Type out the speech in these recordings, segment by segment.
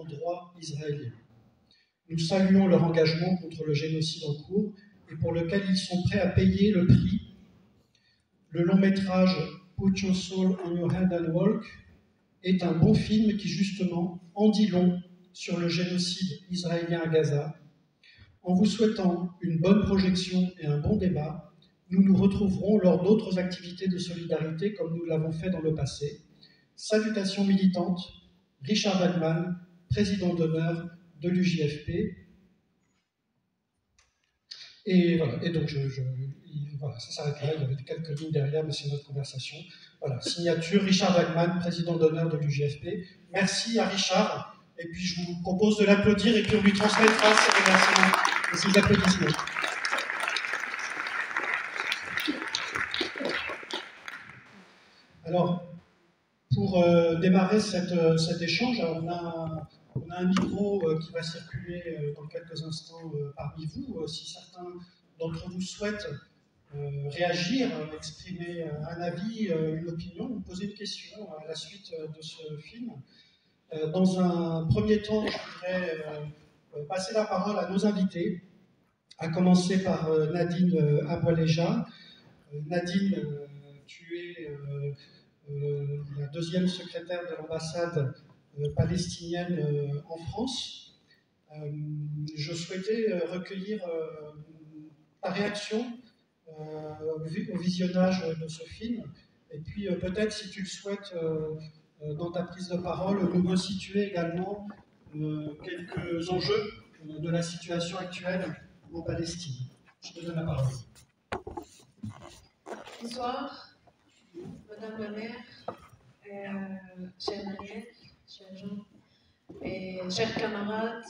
droit israélien. Nous saluons leur engagement contre le génocide en cours et pour lequel ils sont prêts à payer le prix. Le long métrage Put Your Soul on Your Hand and Walk est un bon film qui justement en dit long sur le génocide israélien à Gaza. En vous souhaitant une bonne projection et un bon débat, nous nous retrouverons lors d'autres activités de solidarité comme nous l'avons fait dans le passé. Salutations militantes, Richard Wagman, président d'honneur de l'UJFP. Et voilà, et donc voilà, ça s'arrête là, il y avait quelques lignes derrière, mais c'est notre conversation. Voilà, signature, Richard Wagman, président d'honneur de l'UJFP. Merci à Richard, et puis je vous propose de l'applaudir, et puis on lui transmettra ses remerciements et ses applaudissements. Alors, pour démarrer cet échange, on a un micro qui va circuler dans quelques instants parmi vous. Si certains d'entre vous souhaitent réagir, exprimer un avis, une opinion, ou poser une question à la suite de ce film. Dans un premier temps, je voudrais passer la parole à nos invités, à commencer par Nadine Aboualeja. Nadine, tu es la deuxième secrétaire de l'ambassade palestinienne en France. Je souhaitais recueillir ta réaction au visionnage de ce film, et puis peut-être, si tu le souhaites, dans ta prise de parole, nous resituer également quelques enjeux de la situation actuelle en Palestine. Je te donne la parole. Bonsoir, Madame la maire, chère Marielle, chers Jean, et chers camarades.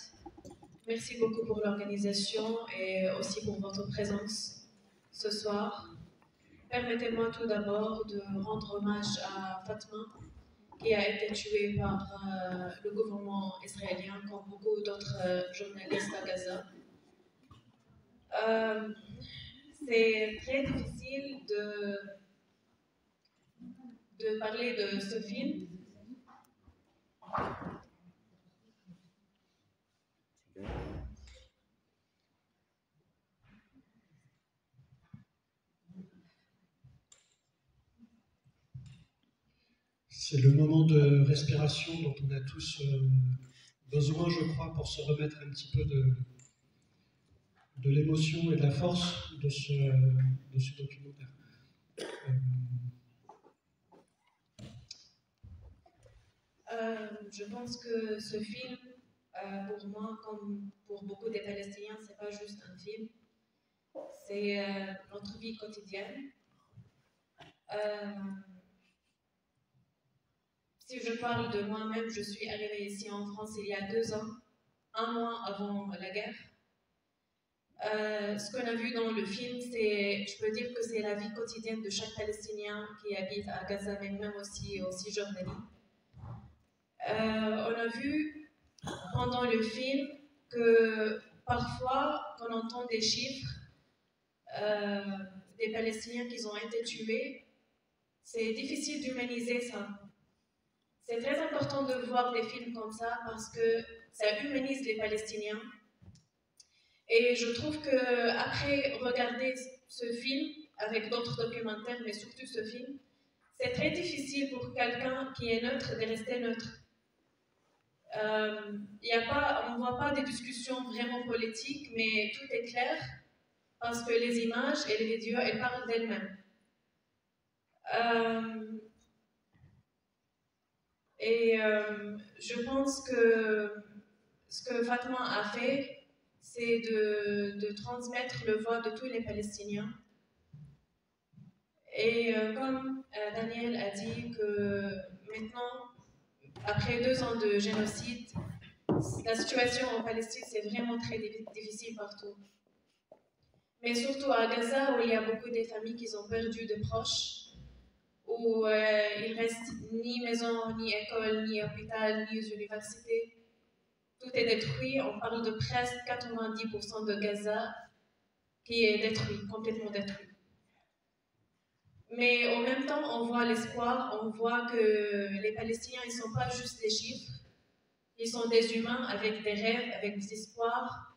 Merci beaucoup pour l'organisation et aussi pour votre présence ce soir. Permettez-moi tout d'abord de rendre hommage à Fatma, qui a été tuée par le gouvernement israélien, comme beaucoup d'autres journalistes à Gaza. C'est très difficile de parler de ce film. C'est le moment de respiration dont on a tous besoin, je crois, pour se remettre un petit peu de l'émotion et de la force de ce documentaire. Je pense que ce film, pour moi, comme pour beaucoup des Palestiniens, c'est pas juste un film, c'est notre vie quotidienne. Si je parle de moi-même, je suis arrivée ici en France il y a 2 ans, 1 mois avant la guerre. Ce qu'on a vu dans le film, je peux dire que c'est la vie quotidienne de chaque Palestinien qui habite à Gaza, mais même aussi au Cisjordanie. On a vu pendant le film que parfois, quand on entend des chiffres des Palestiniens qui ont été tués, c'est difficile d'humaniser ça. C'est très important de voir des films comme ça parce que ça humanise les Palestiniens. Et je trouve qu'après regarder ce film, avec d'autres documentaires, mais surtout ce film, c'est très difficile pour quelqu'un qui est neutre de rester neutre. On ne voit pas des discussions vraiment politiques, mais tout est clair parce que les images et les vidéos, elles parlent d'elles-mêmes. Je pense que ce que Fatma a fait, c'est de transmettre le voix de tous les Palestiniens. Et comme Daniel a dit que maintenant, après 2 ans de génocide, la situation en Palestine, c'est vraiment très difficile partout. Mais surtout à Gaza, où il y a beaucoup de familles qui ont perdu des proches, où il ne reste ni maison, ni école, ni hôpital, ni université. Tout est détruit. On parle de presque 90% de Gaza qui est détruit, complètement détruit. Mais en même temps, on voit l'espoir, on voit que les Palestiniens, ils ne sont pas juste des chiffres. Ils sont des humains avec des rêves, avec des espoirs,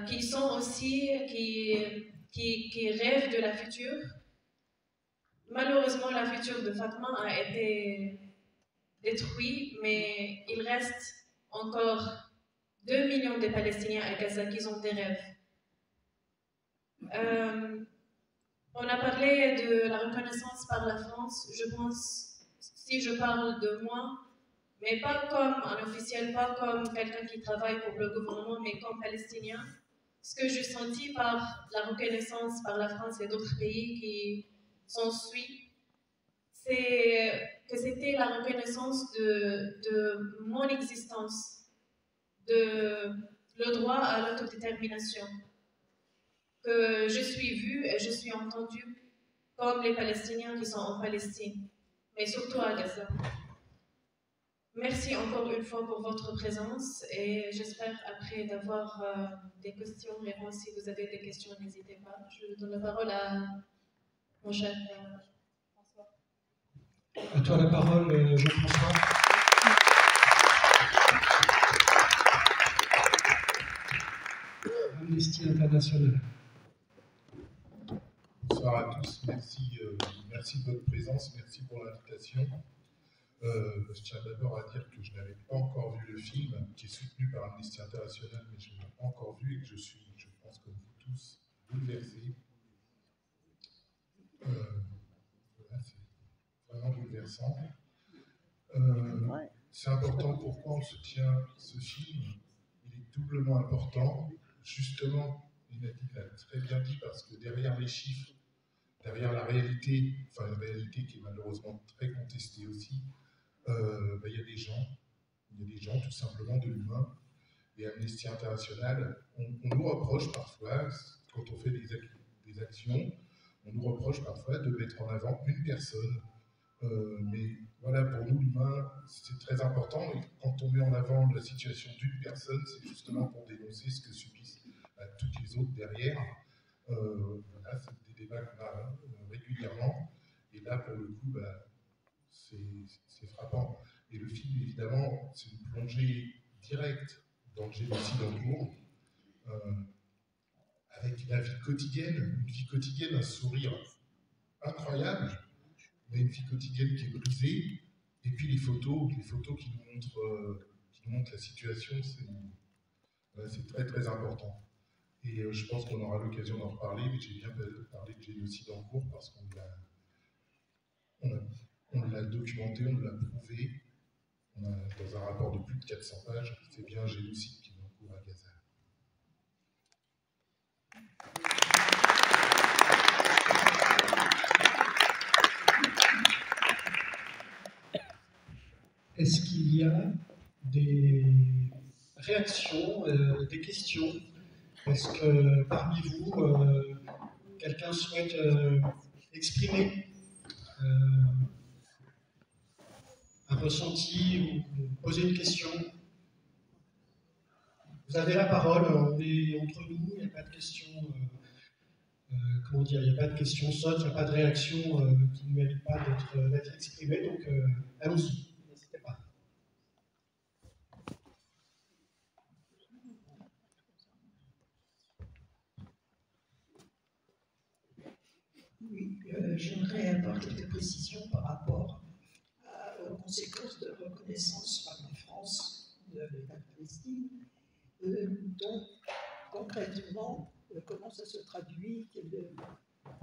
qui sont aussi, qui rêvent de la future. Malheureusement, la future de Fatma a été détruite, mais il reste encore 2 millions de Palestiniens à Gaza qui ont des rêves. On a parlé de la reconnaissance par la France. Je pense, si je parle de moi, mais pas comme un officiel, pas comme quelqu'un qui travaille pour le gouvernement, mais comme Palestinien, ce que j'ai senti par la reconnaissance par la France et d'autres pays qui s'en suivent, c'est que c'était la reconnaissance de mon existence, de le droit à l'autodétermination, que je suis vue et je suis entendue comme les Palestiniens qui sont en Palestine, mais surtout à Gaza. Merci encore une fois pour votre présence et j'espère après d'avoir des questions-réponses. Si vous avez des questions, n'hésitez pas. Je donne la parole à mon cher François. À toi la parole, Jean-François. Amnesty International. Bonsoir à tous, merci de votre présence, merci pour l'invitation. Je tiens d'abord à dire que je n'avais pas encore vu le film, qui est soutenu par Amnesty International, mais je ne l'ai pas encore vu et que je suis, je pense comme vous tous, bouleversé. Voilà, c'est vraiment bouleversant. C'est important pourquoi on soutient ce film. Il est doublement important, justement, Inadi l'a très bien dit, parce que derrière les chiffres, derrière la réalité, enfin une réalité qui est malheureusement très contestée aussi, il y a des gens tout simplement de l'humain. Et Amnesty International, on nous reproche parfois, quand on fait des actions, on nous reproche parfois de mettre en avant une personne. Mais voilà, pour nous, l'humain, c'est très important. Et quand on met en avant la situation d'une personne, c'est justement pour dénoncer ce que subissent toutes les autres derrière. Voilà, c'est des débats qu'on a régulièrement. Et là, pour le coup, c'est frappant. Et le film, évidemment, c'est une plongée directe dans le génocide en cours, avec la vie quotidienne, un sourire incroyable, mais une vie quotidienne qui est brisée. Et puis les photos qui nous montrent la situation, c'est très très important. Et je pense qu'on aura l'occasion d'en reparler, mais j'ai bien parlé de génocide en cours parce qu'on l'a documenté, on l'a prouvé. On a, dans un rapport de plus de 400 pages, c'est bien un génocide qui est en cours à Gaza. Est-ce qu'il y a des réactions, des questions? Est-ce que parmi vous, quelqu'un souhaite exprimer un ressenti ou poser une question? Vous avez la parole, on est entre nous, il n'y a pas de questions, comment dire, il n'y a pas de questions sottes, il n'y a pas de réaction qui ne mérite pas d'être exprimée, donc allons-y. Oui, j'aimerais avoir quelques précisions par rapport aux conséquences de reconnaissance par la France de l'État de Palestine. Donc, concrètement, comment ça se traduit,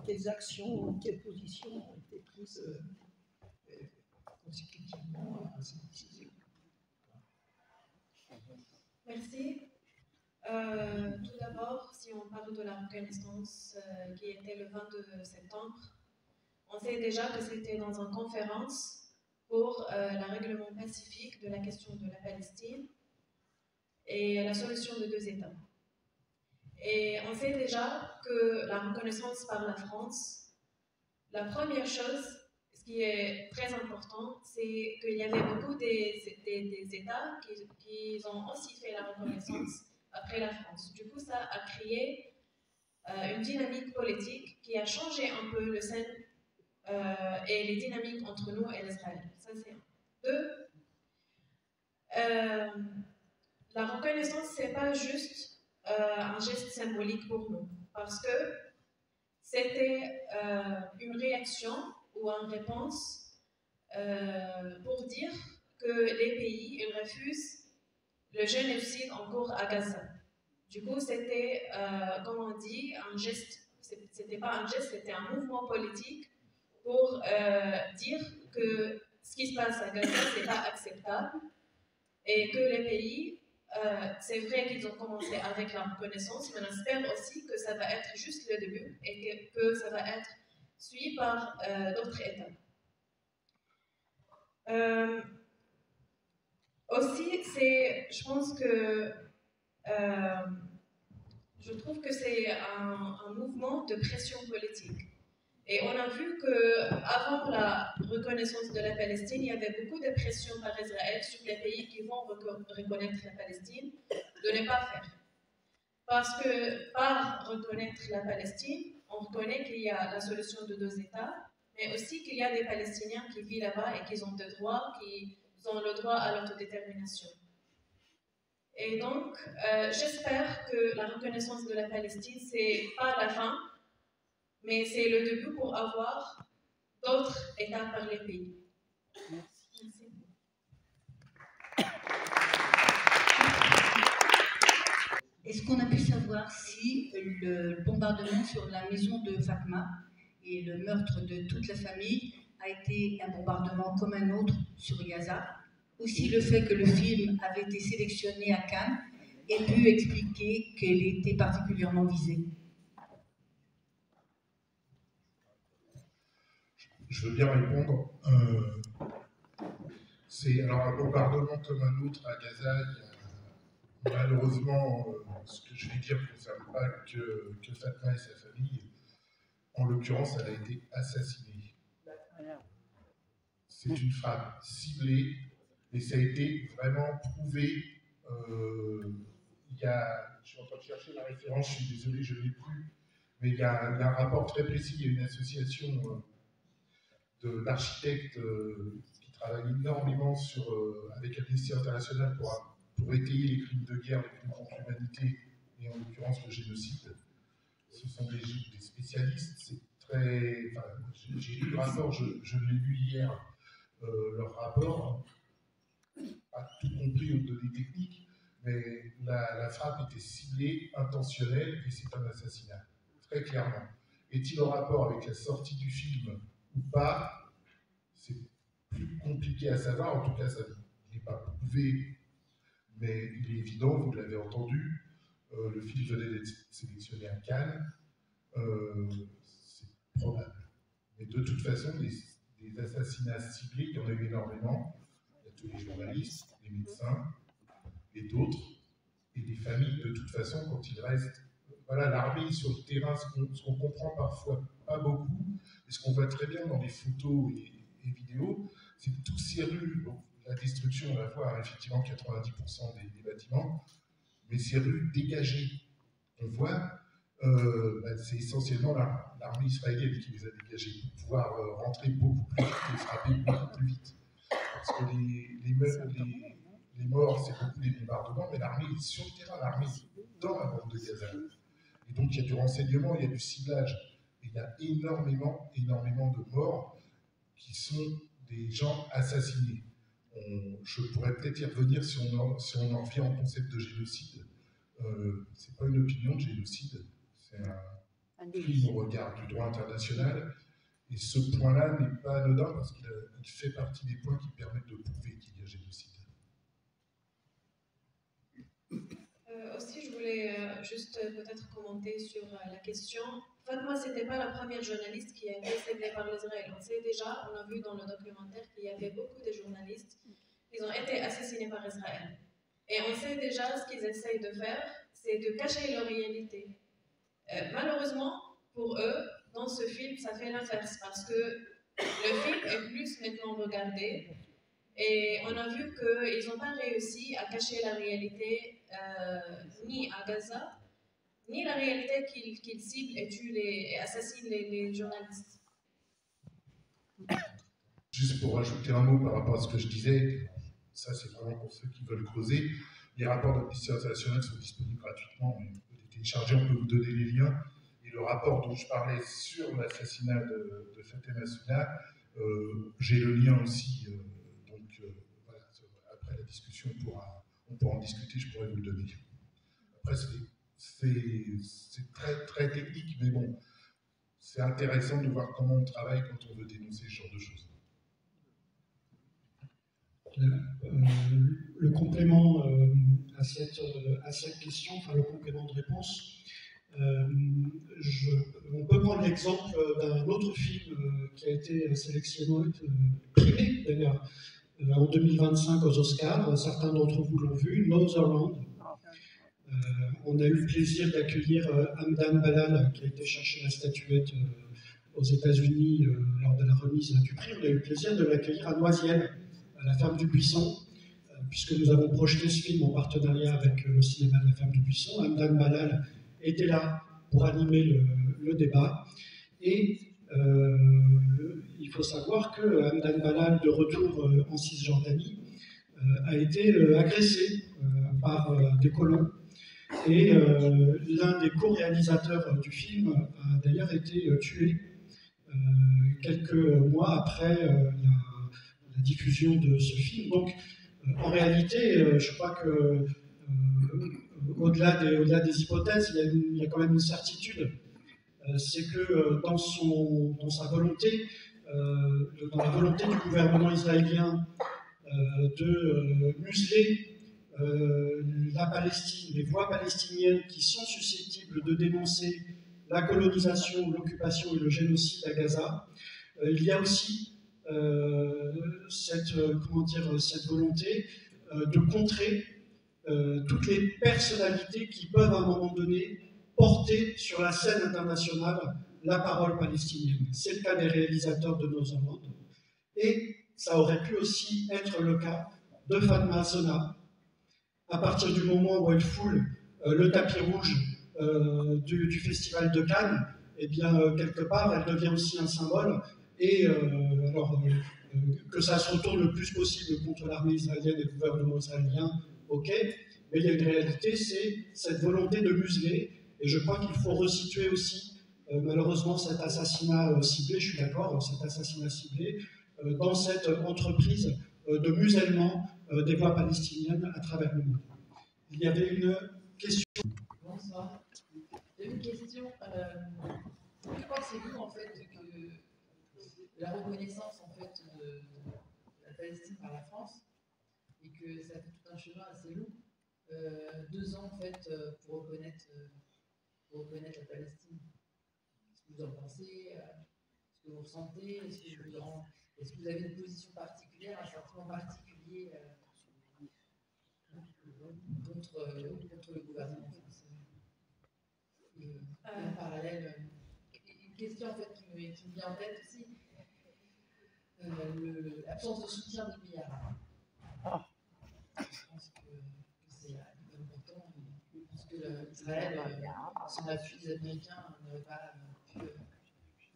quelles actions, quelles positions ont été prises consécutivement à cette décision? Merci. Tout d'abord, si on parle de la reconnaissance qui était le 22 septembre, on sait déjà que c'était dans une conférence pour le règlement pacifique de la question de la Palestine et la solution de 2 États. Et on sait déjà que la reconnaissance par la France, la première chose, ce qui est très important, c'est qu'il y avait beaucoup des États qui ont aussi fait la reconnaissance après la France. Du coup, ça a créé une dynamique politique qui a changé un peu le scène et les dynamiques entre nous et l'Israël. Ça, c'est un. 2, la reconnaissance, ce n'est pas juste un geste symbolique pour nous, parce que c'était une réaction ou une réponse pour dire que les pays ils refusent le génocide en cours à Gaza. Du coup, c'était, comme on dit, un geste, c'était pas un geste, c'était un mouvement politique pour dire que ce qui se passe à Gaza, c'est pas acceptable et que les pays, c'est vrai qu'ils ont commencé avec la reconnaissance, mais on espère aussi que ça va être juste le début et que ça va être suivi par d'autres États. Aussi, je pense que je trouve que c'est un mouvement de pression politique. Et on a vu qu'avant la reconnaissance de la Palestine, il y avait beaucoup de pression par Israël sur les pays qui vont reconnaître la Palestine de ne pas faire. Parce que par reconnaître la Palestine, on reconnaît qu'il y a la solution de 2 États, mais aussi qu'il y a des Palestiniens qui vivent là-bas et qui ont des droits, qui ont le droit à l'autodétermination. Et donc, j'espère que la reconnaissance de la Palestine, c'est pas la fin, mais c'est le début pour avoir d'autres États par les pays. Merci. Est-ce qu'on a pu savoir si le bombardement sur la maison de Fatma et le meurtre de toute la famille a été un bombardement comme un autre sur Gaza? Aussi le fait que le film avait été sélectionné à Cannes ait pu expliquer qu'elle était particulièrement visée? Je veux bien répondre. C'est alors un bombardement comme un autre à Gaza. Il y a, malheureusement, ce que je vais dire ne concerne pas que Fatma et sa famille. En l'occurrence, elle a été assassinée. C'est une frappe ciblée et ça a été vraiment prouvé. Je suis en train de chercher la référence, je suis désolé, je ne l'ai plus, mais il y a un rapport très précis. Il y a une association d'architectes qui travaille énormément avec Amnesty International pour étayer les crimes de guerre, les crimes contre l'humanité, et en l'occurrence le génocide. Ce sont des spécialistes. C'est très. Enfin, j'ai lu le rapport, je l'ai lu hier. Leur rapport, pas tout compris aux données techniques, mais la frappe était ciblée, intentionnelle, et c'est un assassinat, très clairement. Est-il en rapport avec la sortie du film ou pas? C'est plus compliqué à savoir, en tout cas ça n'est pas prouvé, mais il est évident, vous l'avez entendu, le film venait d'être sélectionné à Cannes, c'est probable. Mais de toute façon, des assassinats ciblés, il y en a eu énormément. Il y a tous les journalistes, les médecins et d'autres, et des familles, de toute façon, quand il reste. Voilà, l'armée sur le terrain, ce qu'on comprend parfois pas beaucoup, et ce qu'on voit très bien dans les photos et vidéos, c'est que toutes ces rues, bon, la destruction, on va voir effectivement 90% des bâtiments, mais ces rues dégagées qu'on voit, c'est essentiellement l'armée israélienne qui les a dégagées pour pouvoir rentrer beaucoup plus vite et frapper beaucoup plus vite. Parce que les morts, c'est beaucoup des bombardements, mais l'armée est sur le terrain, l'armée est dans la bande de Gaza. Et donc il y a du renseignement, il y a du ciblage. Et il y a énormément de morts qui sont des gens assassinés. Je pourrais peut-être y revenir si on en revient au concept de génocide. C'est pas une opinion de génocide, c'est un crime au regard du droit international. Et ce point-là n'est pas anodin parce qu'il fait partie des points qui permettent de prouver qu'il y a génocide. Aussi, je voulais juste peut-être commenter sur la question. Fatma, ce n'était pas la première journaliste qui a été ciblée par l'Israël. On sait déjà, on a vu dans le documentaire qu'il y avait beaucoup de journalistes qui ont été assassinés par Israël. Et on sait déjà ce qu'ils essayent de faire, c'est de cacher leur réalité. Malheureusement, pour eux, dans ce film, ça fait l'inverse parce que le film est plus maintenant regardé et on a vu qu'ils n'ont pas réussi à cacher la réalité ni à Gaza, ni la réalité qu'ils ciblent et tuent et assassinent les journalistes. Juste pour rajouter un mot par rapport à ce que je disais, ça c'est vraiment pour ceux qui veulent creuser. Les rapports d'Amnesty International sont disponibles gratuitement, on peut les télécharger, on peut vous donner les liens. Et le rapport dont je parlais sur l'assassinat de Fatima Souna, j'ai le lien aussi, voilà, après la discussion, on pourra en discuter, je pourrais vous le donner. Après, c'est très, très technique, mais bon, c'est intéressant de voir comment on travaille quand on veut dénoncer ce genre de choses. Le complément à cette question, enfin le complément de réponse, on peut prendre l'exemple d'un autre film qui a été sélectionné, primé d'ailleurs, en 2025 aux Oscars. Certains d'entre vous l'ont vu, Nose Around. On a eu le plaisir d'accueillir Hamdan Ballal, qui a été chercher la statuette aux États-Unis lors de la remise du prix. On a eu le plaisir de l'accueillir à Noisiel, à la Ferme du Buisson, puisque nous avons projeté ce film en partenariat avec le cinéma de la Ferme du Buisson. Hamdan Ballal était là pour animer le débat. Et il faut savoir que Hamdan Ballal, de retour en Cisjordanie, a été agressé par des colons. Et l'un des co-réalisateurs du film a d'ailleurs été tué quelques mois après la diffusion de ce film. Donc, en réalité, je crois que au-delà des hypothèses, il y a quand même une certitude. C'est que dans sa volonté, dans la volonté du gouvernement israélien de museler la Palestine, les voix palestiniennes qui sont susceptibles de dénoncer la colonisation, l'occupation et le génocide à Gaza, il y a aussi cette volonté de contrer toutes les personnalités qui peuvent à un moment donné porter sur la scène internationale la parole palestinienne. C'est le cas des réalisateurs de Nose Around. Et ça aurait pu aussi être le cas de Fatma Sona, à partir du moment où elle foule le tapis rouge du Festival de Cannes, eh bien, quelque part, elle devient aussi un symbole. Et que ça se retourne le plus possible contre l'armée israélienne et le gouvernement israélien, ok, mais il y a une réalité, c'est cette volonté de museler. Et je crois qu'il faut resituer aussi, malheureusement, cet assassinat ciblé, je suis d'accord, cet assassinat ciblé, dans cette entreprise de musellement des voix palestiniennes à travers le monde. Il y avait une question. Bonsoir. J'ai une question. Que pensez-vous en fait que la reconnaissance en fait de la Palestine par la France et que ça fait tout un chemin assez long, 2 ans en fait pour reconnaître la Palestine. Qu'est-ce que vous en pensez? Est-ce que vous ressentez? Est-ce que vous avez une position particulière, un sentiment particulier contre le gouvernement français? Et en parallèle, une question en fait qui me vient en tête aussi, l'absence de soutien des pays arabes. Je pense que c'est important. Je pense que Israël, sans l'appui des Américains, n'aurait pas pu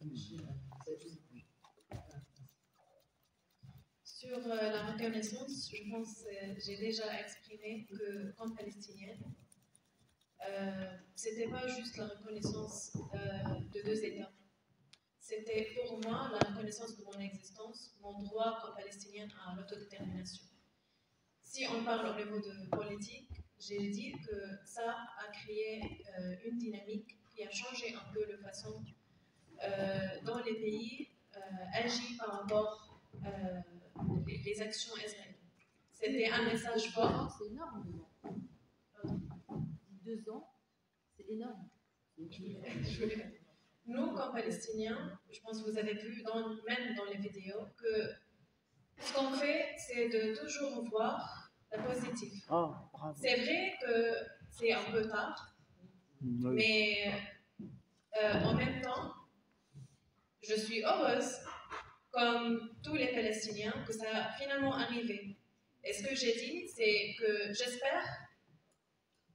empêcher cette chose. Sur la reconnaissance, je pense que j'ai déjà exprimé que, comme palestinienne, c'était pas juste la reconnaissance de 2 États. C'était pour moi la reconnaissance de mon existence, mon droit comme palestinienne à l'autodétermination. Si on parle au niveau de politique, j'ai dit que ça a créé une dynamique qui a changé un peu la façon dont les pays agissent par rapport les actions israéliennes. C'était un message fort. C'est énorme, 2 ans, c'est énorme. Nous, comme Palestiniens, je pense que vous avez vu, même dans les vidéos, que ce qu'on fait, c'est de toujours voir la positive. Oh, c'est vrai que c'est un peu tard, mais en même temps, je suis heureuse, comme tous les Palestiniens, que ça a finalement arrivé. Et ce que j'ai dit, c'est que j'espère,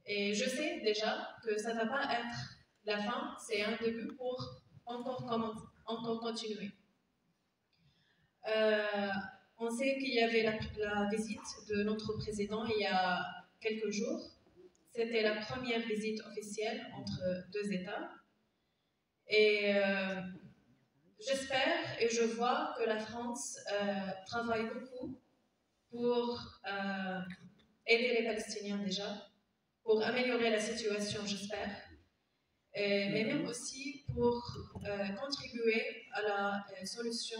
et je sais déjà, que ça ne va pas être la fin, c'est un début pour encore continuer. On sait qu'il y avait la visite de notre président il y a quelques jours. C'était la première visite officielle entre deux États. Et j'espère et je vois que la France travaille beaucoup pour aider les Palestiniens déjà, pour améliorer la situation, j'espère, mais même aussi pour contribuer à la solution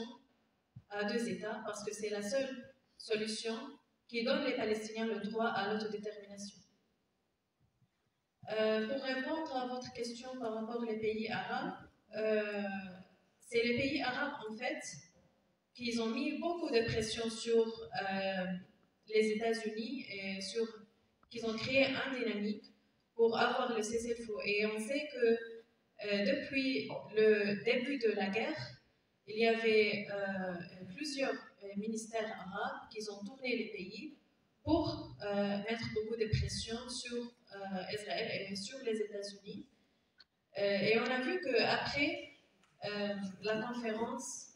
à deux États, parce que c'est la seule solution qui donne les Palestiniens le droit à l'autodétermination. Pour répondre à votre question par rapport aux pays arabes, c'est les pays arabes en fait qui ont mis beaucoup de pression sur les États-Unis et qu'ils ont créé une dynamique pour avoir le cessez-le-feu. Et on sait que depuis le début de la guerre, il y avait plusieurs ministères arabes qui ont tourné les pays pour mettre beaucoup de pression sur Israël et sur les États-Unis. Et on a vu qu'après la conférence,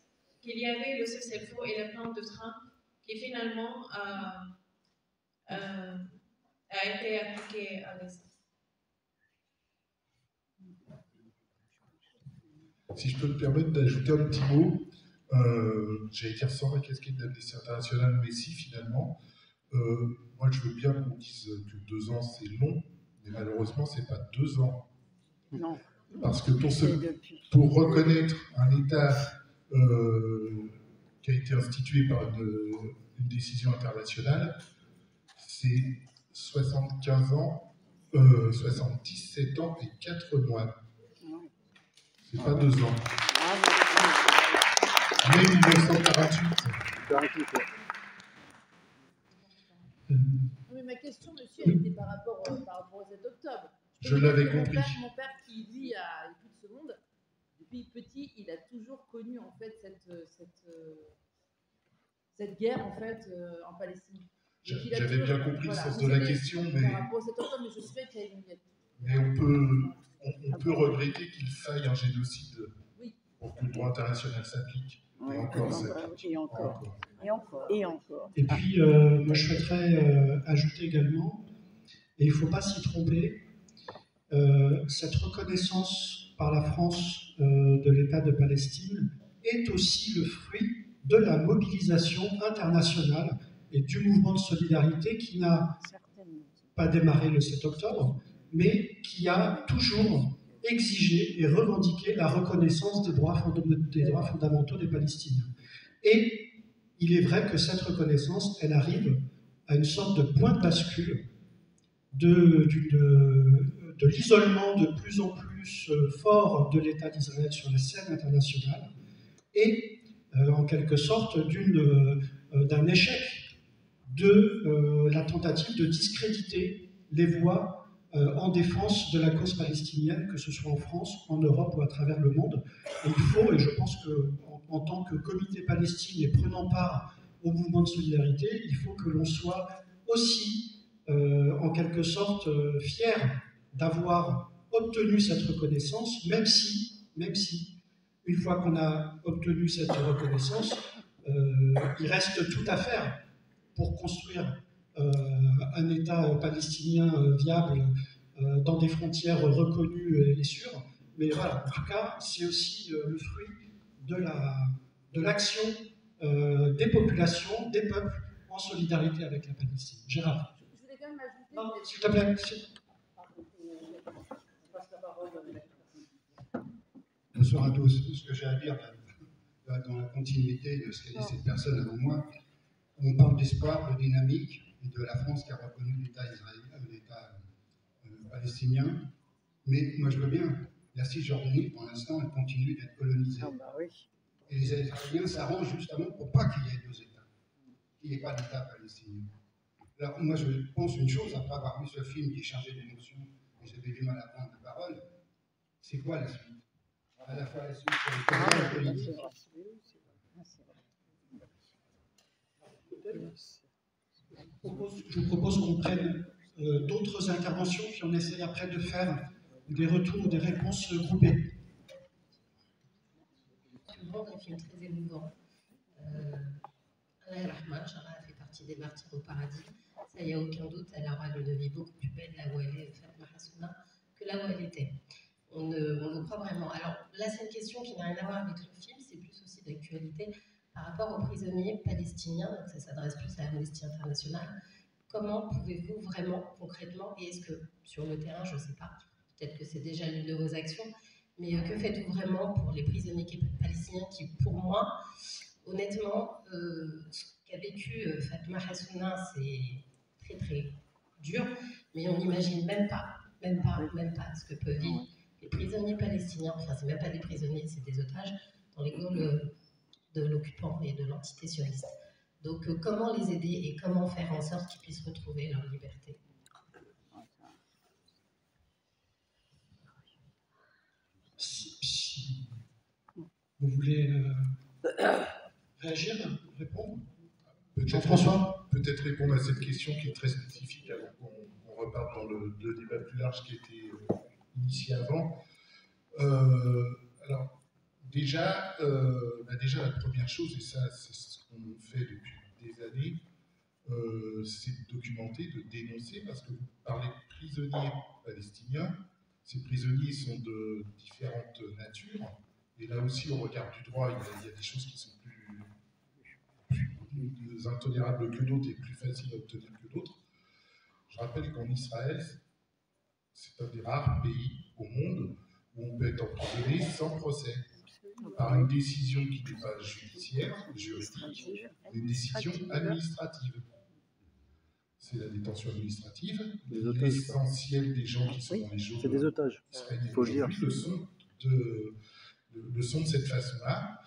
qu'il y avait le cessez-le-feu et le plan de Trump qui finalement a été appliqué à Gaza. Si je peux me permettre d'ajouter un petit mot, j'allais dire sans la casquette d'Amnesty International, mais si finalement, moi je veux bien qu'on dise que 2 ans c'est long, mais malheureusement c'est pas 2 ans. Non. Parce que pour reconnaître un État qui a été institué par une décision internationale, c'est 75 ans, 77 ans et 4 mois. C'est pas 2 ans. Mais 1948. Mais ma question, monsieur, elle était par rapport au 7 octobre. Je l'avais compris. Mon père qui vit à plus de ce monde, depuis petit, il a toujours connu en fait cette guerre en fait en Palestine. J'avais bien compris le sens de la question, mais par rapport au 7 octobre, mais je sais qu'il y a une guerre. Mais on peut regretter qu'il faille un génocide pour que le droit international s'applique. Oui, et encore, et encore. Et puis, moi, je souhaiterais ajouter également, et il ne faut pas s'y tromper, cette reconnaissance par la France de l'État de Palestine est aussi le fruit de la mobilisation internationale et du mouvement de solidarité qui n'a pas démarré le 7 octobre, mais qui a toujours exigé et revendiqué la reconnaissance des droits fondamentaux des Palestiniens. Et il est vrai que cette reconnaissance, elle arrive à une sorte de point de bascule de l'isolement de plus en plus fort de l'État d'Israël sur la scène internationale et en quelque sorte d'un échec de la tentative de discréditer les voix en défense de la cause palestinienne, que ce soit en France, en Europe ou à travers le monde. Et il faut, et je pense qu'en tant que comité Palestine et prenant part au mouvement de solidarité, il faut que l'on soit aussi, en quelque sorte, fier d'avoir obtenu cette reconnaissance, même si, une fois qu'on a obtenu cette reconnaissance, il reste tout à faire pour construire un État palestinien viable dans des frontières reconnues et sûres. Mais voilà, en tout cas, c'est aussi le fruit de l'action des populations, des peuples en solidarité avec la Palestine. Gérard. Je voulais quand même ajouter... Non, s'il te plaît. Bonsoir à tous. Ce que j'ai à dire dans la continuité de ce qu'a dit cette personne avant moi, on parle d'espoir, de dynamique et de la France qui a reconnu l'État palestinien. Mais moi je veux bien, la Cisjordanie pour l'instant elle continue d'être colonisée. Ah bah oui. Et les Israéliens s'arrangent justement pour pas qu'il y ait 2 États, qu'il n'y ait pas d'État palestinien. Alors moi je pense une chose, après avoir vu ce film qui est chargé d'émotions, et j'avais du mal à prendre la parole, c'est quoi la suite? À la fois la suite sur les politiques. Je vous propose qu'on prenne d'autres interventions, puis on essaye après de faire des retours, des réponses groupées. Un film très émouvant. Allah Rahman, Shara fait partie des martyrs au paradis. Ça, il n'y a aucun doute, elle aura une vie beaucoup plus belle là où elle est, Fatma Hassouna, que là où elle était. On le croit vraiment. Alors là, c'est une question qui n'a rien à voir avec le film, c'est plus aussi d'actualité par rapport aux prisonniers palestiniens, donc ça s'adresse plus à Amnesty International. Comment pouvez-vous vraiment, concrètement, et est-ce que sur le terrain, je ne sais pas, peut-être que c'est déjà l'une de vos actions, mais que faites-vous vraiment pour les prisonniers palestiniens qui, pour moi, honnêtement, ce qu'a vécu Fatma Hassouna, c'est très très dur, mais on n'imagine même pas ce que peuvent vivre les prisonniers palestiniens, enfin c'est même pas des prisonniers, c'est des otages, dans les geôles de l'occupant et de l'entité sioniste. Donc comment les aider et comment faire en sorte qu'ils puissent retrouver leur liberté? Vous voulez réagir, répondre? Jean-François, peut-être répondre à cette question qui est très spécifique avant qu'on reparte dans le débat plus large qui a été initié avant. Alors, déjà, la première chose, et ça c'est ce qu'on fait depuis des années, c'est de documenter, de dénoncer, parce que vous parlez de prisonniers palestiniens. Ces prisonniers sont de différentes natures, et là aussi, au regard du droit, il y a des choses qui sont plus intolérables que d'autres et plus faciles à obtenir que d'autres. Je rappelle qu'en Israël, c'est un des rares pays au monde où on peut être emprisonné sans procès, par une décision qui n'est pas judiciaire, juridique, mais une décision administrative. C'est la détention administrative. L'essentiel des gens qui sont dans les geôles israéliennes aujourd'hui le sont de cette façon-là.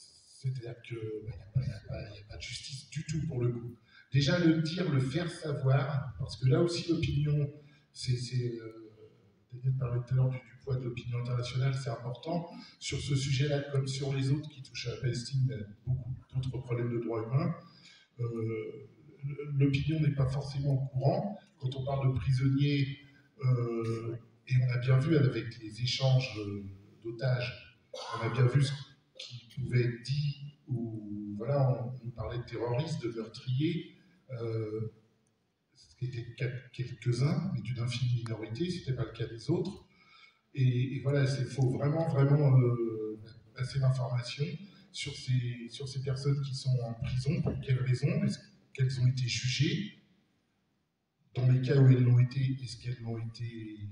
C'est-à-dire qu'il n'y a pas de justice du tout pour le coup. Déjà le dire, le faire savoir, parce que là aussi l'opinion, Daniel parlait tout à l'heure du poids de l'opinion internationale, c'est important. Sur ce sujet-là, comme sur les autres qui touchent à la Palestine, mais beaucoup d'autres problèmes de droits humains, l'opinion n'est pas forcément au courant. Quand on parle de prisonniers, et on a bien vu avec les échanges d'otages, on a bien vu ce qui pouvait être dit, ou voilà, on parlait de terroristes, de meurtriers, ce qui étaient quelques-uns, mais d'une infime minorité, ce n'était pas le cas des autres. Et voilà, il faut vraiment passer l'information sur ces personnes qui sont en prison, pour quelles raisons, est-ce qu'elles ont été jugées, dans les cas où elles l'ont été, est-ce qu'elles l'ont été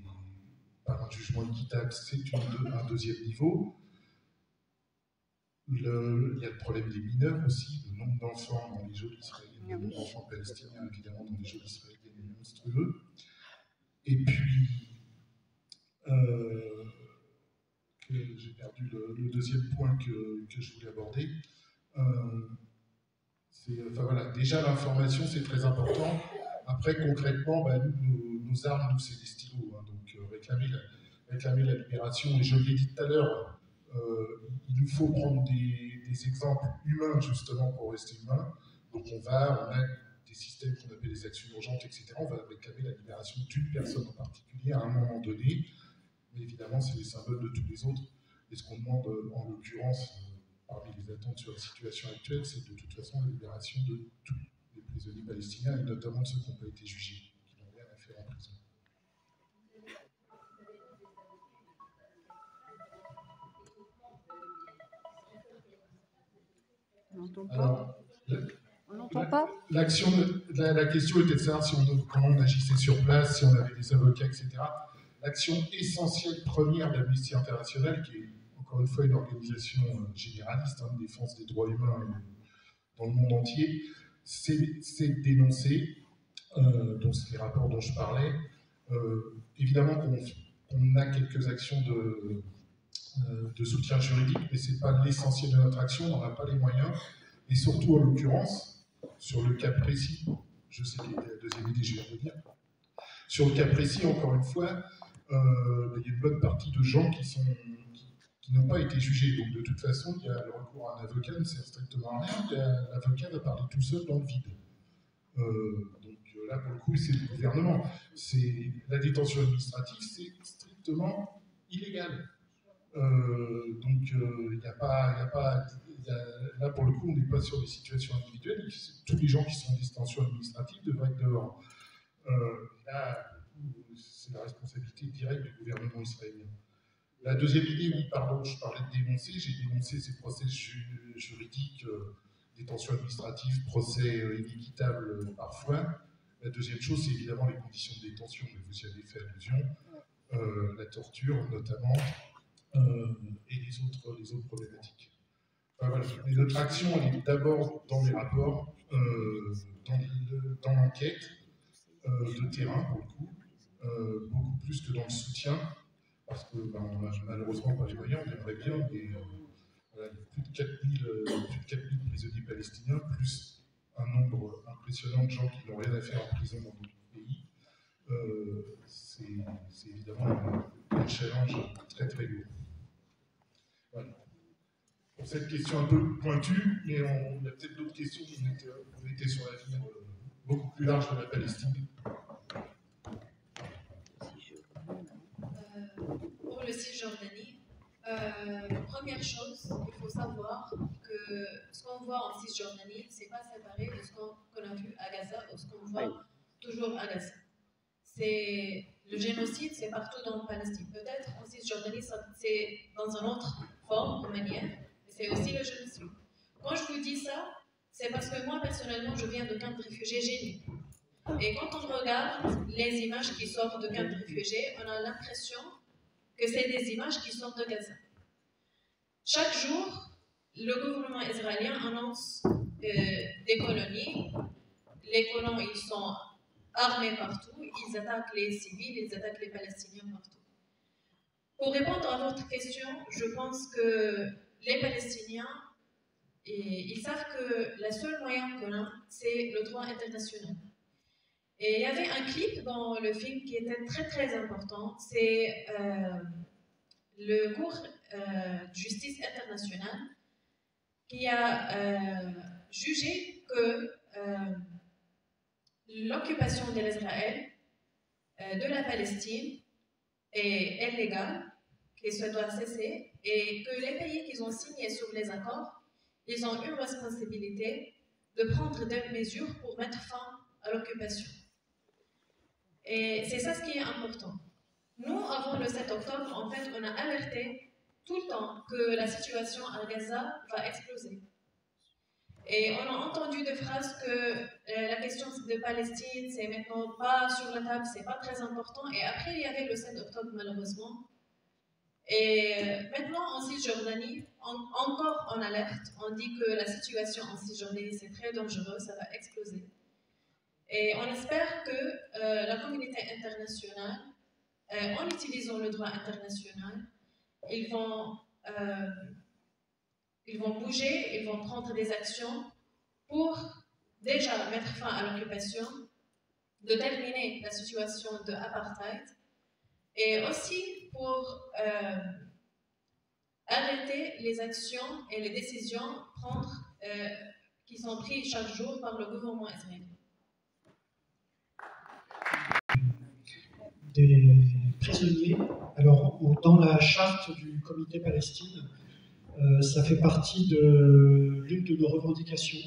par un jugement équitable, c'est un deuxième niveau. Il y a le problème des mineurs aussi, le nombre d'enfants dans les geôles israéliennes, le nombre d'enfants palestiniens évidemment dans les geôles israéliennes est monstrueux. Et puis, j'ai perdu le deuxième point que je voulais aborder. Voilà, déjà l'information c'est très important. Après concrètement, nos armes, nous c'est des stylos, hein, donc réclamer la libération. Et je l'ai dit tout à l'heure, il nous faut prendre des exemples humains justement pour rester humains. Donc on a des systèmes qu'on appelle les actions urgentes, etc. On va réclamer la libération d'une personne en particulier à un moment donné. Mais évidemment, c'est les symboles de tous les autres. Et ce qu'on demande en l'occurrence, parmi les attentes sur la situation actuelle, c'est de toute façon la libération de tous les prisonniers palestiniens, et notamment de ceux qui n'ont pas été jugés, qui n'ont rien à faire en prison. On n'entend pas. On n'entend pas. La question était de savoir comment on agissait sur place, si on avait des avocats, etc. L'action essentielle première d'Amnesty International, qui est encore une fois une organisation généraliste, de défense des droits humains dans le monde entier, c'est de dénoncer, donc c'est les rapports dont je parlais. Évidemment qu'on a quelques actions de soutien juridique, mais ce n'est pas l'essentiel de notre action, on n'en a pas les moyens. Et surtout, en l'occurrence, sur le cas précis, je sais qu'il y a la deuxième idée, je vais revenir. Sur le cas précis, encore une fois, il y a une bonne partie de gens qui n'ont pas été jugés. Donc de toute façon, il y a le recours à un avocat ne sert strictement à rien. L'avocat va parler tout seul dans le vide. Donc là, pour le coup, c'est le gouvernement. La détention administrative, c'est strictement illégal. Donc il n'y a pas là, pour le coup, on n'est pas sur des situations individuelles. Tous les gens qui sont en détention administrative devraient être dehors. Là, c'est la responsabilité directe du gouvernement israélien. La deuxième idée, oui, pardon, je parlais de dénoncer. J'ai dénoncé ces procès juridiques, détention administrative, procès inéquitables parfois. La deuxième chose, c'est évidemment les conditions de détention, mais vous y avez fait allusion, la torture notamment, et les autres problématiques. Voilà. Mais notre action, elle est d'abord dans les rapports, dans l'enquête de terrain, pour le coup, beaucoup plus que dans le soutien, parce que on n'a malheureusement pas les moyens, on aimerait bien, mais voilà, il y a plus de 4000 prisonniers palestiniens, plus un nombre impressionnant de gens qui n'ont rien à faire en prison dans d'autres pays. C'est évidemment un challenge très très lourd. Voilà. Pour cette question un peu pointue, mais il y a peut-être d'autres questions, on était sur l'avenir beaucoup plus large de la Palestine. Pour le Cisjordanie, première chose, il faut savoir que ce qu'on voit en Cisjordanie, ce n'est pas séparé de ce qu'on a vu à Gaza ou ce qu'on voit toujours à Gaza. Le génocide, c'est partout dans la Palestine. Peut-être en Cisjordanie, c'est dans une autre forme ou manière, mais c'est aussi le génocide. Quand je vous dis ça, c'est parce que moi, personnellement, je viens de camps de réfugiés Jénine. Et quand on regarde les images qui sortent de camps de réfugiés, on a l'impression que c'est des images qui sortent de Gaza. Chaque jour, le gouvernement israélien annonce des colonies. Les colons, ils sont armés partout, ils attaquent les civils, ils attaquent les Palestiniens partout. Pour répondre à votre question, je pense que les Palestiniens, ils savent que le seul moyen qu'on a, c'est le droit international. Et il y avait un clip dans le film qui était très très important, c'est le cours de justice internationale qui a jugé que l'occupation de l'Israël de la Palestine est illégale, que ça doit cesser, et que les pays qui ont signé sur les accords, ils ont une responsabilité de prendre des mesures pour mettre fin à l'occupation. Et c'est ça ce qui est important. Nous, avant le 7 octobre, en fait, on a alerté tout le temps que la situation à Gaza va exploser. Et on a entendu des phrases que la question de Palestine, c'est maintenant pas sur la table, c'est pas très important. Et après, il y avait le 7 octobre, malheureusement. Et maintenant, en Cisjordanie, encore en alerte, on dit que la situation en Cisjordanie, c'est très dangereux, ça va exploser. Et on espère que la communauté internationale, en utilisant le droit international, ils vont bouger, ils vont prendre des actions pour déjà mettre fin à l'occupation, de terminer la situation de apartheid, et aussi pour arrêter les actions et les décisions qui sont prises chaque jour par le gouvernement israélien. Des prisonniers. Alors, dans la charte du Comité Palestine, ça fait partie de l'une de nos revendications,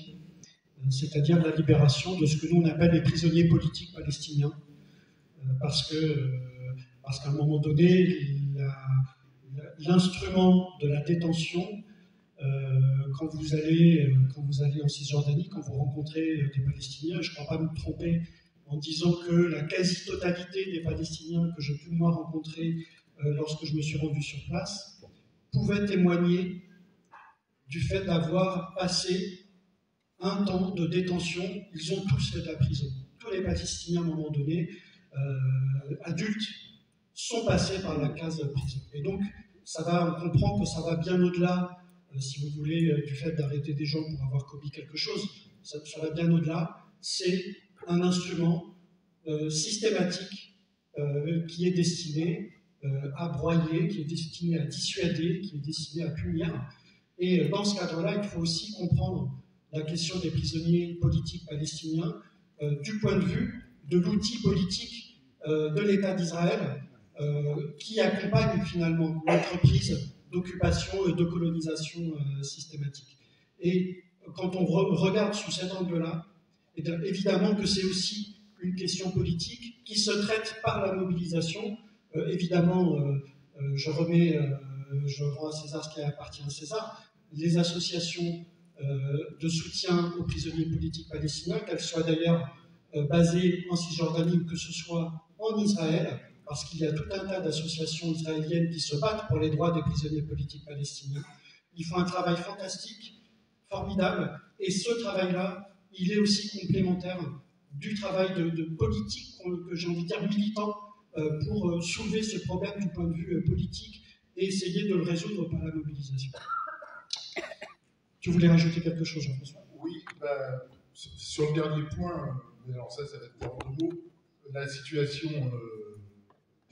c'est-à-dire la libération de ce que nous on appelle les prisonniers politiques palestiniens, parce qu'à un moment donné, l'instrument de la détention, quand vous allez en Cisjordanie, quand vous rencontrez des Palestiniens, je ne crois pas me tromper en disant que la quasi-totalité des Palestiniens que j'ai pu moi rencontrer lorsque je me suis rendu sur place pouvaient témoigner du fait d'avoir passé un temps de détention. Ils ont tous fait de la prison. Tous les Palestiniens, à un moment donné, adultes, sont passés par la case de prison. Et donc, on comprend que ça va bien au-delà, si vous voulez, du fait d'arrêter des gens pour avoir commis quelque chose. Ça va bien au-delà. C'est un instrument systématique qui est destiné à broyer, qui est destiné à dissuader, qui est destiné à punir. Et dans ce cadre-là, il faut aussi comprendre la question des prisonniers politiques palestiniens du point de vue de l'outil politique de l'État d'Israël qui accompagne finalement l'entreprise d'occupation et de colonisation systématique. Et quand on regarde sous cet angle-là, évidemment que c'est aussi une question politique qui se traite par la mobilisation. Évidemment, je rends à César ce qui appartient à César. Les associations de soutien aux prisonniers politiques palestiniens, qu'elles soient d'ailleurs basées en Cisjordanie ou que ce soit en Israël, parce qu'il y a tout un tas d'associations israéliennes qui se battent pour les droits des prisonniers politiques palestiniens. Ils font un travail fantastique, formidable, et ce travail-là, il est aussi complémentaire du travail de politique, que j'ai envie de dire militant, pour soulever ce problème du point de vue politique et essayer de le résoudre par la mobilisation. Tu voulais rajouter quelque chose, Jean-François? Oui, sur le dernier point, alors ça va être en 2 mots, la situation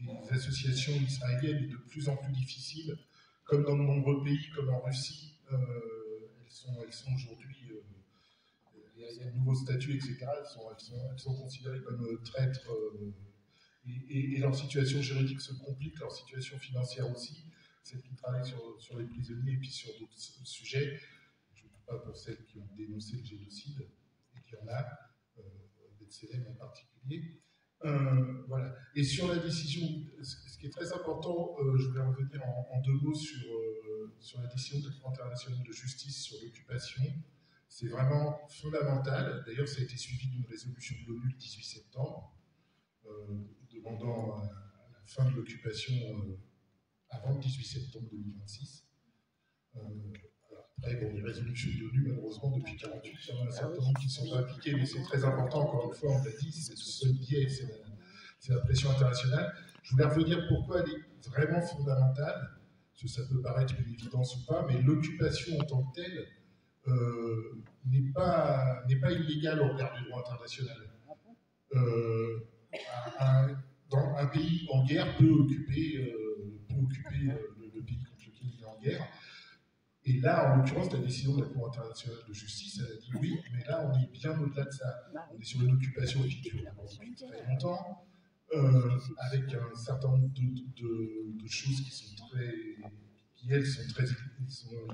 des associations israéliennes est de plus en plus difficile, comme dans de nombreux pays, comme en Russie, elles sont aujourd'hui, il y a de nouveaux statuts, etc., elles sont considérées comme traîtres, et leur situation juridique se complique, leur situation financière aussi, celles qui travaillent sur les prisonniers et puis sur d'autres sujets. Je ne doute pas pour celles qui ont dénoncé le génocide, et qu'il y en a, B'Tselem en particulier. Voilà. Et sur la décision, ce qui est très important, je voulais revenir en 2 mots sur la décision de la Cour internationale de justice sur l'occupation. C'est vraiment fondamental. D'ailleurs, ça a été suivi d'une résolution de l'ONU le 18 septembre, demandant à la fin de l'occupation avant le 18 septembre 2026. Après, bon, les résolutions de l'ONU, malheureusement, depuis 1948, il y en a un certain nombre qui ne sont pas appliquées, mais c'est très important, encore une fois, on l'a dit, c'est ce seul biais, c'est la pression internationale. Je voulais revenir pourquoi elle est vraiment fondamentale, parce que ça peut paraître une évidence ou pas, mais l'occupation en tant que telle n'est pas illégale au regard du droit international. Un pays en guerre peut occuper le pays contre lequel il est en guerre. Et là, en l'occurrence, la décision de la Cour internationale de justice, elle a dit oui, mais là, on est bien au-delà de ça. On est sur une occupation qui dure depuis très longtemps, avec un certain nombre de choses qui elles, sont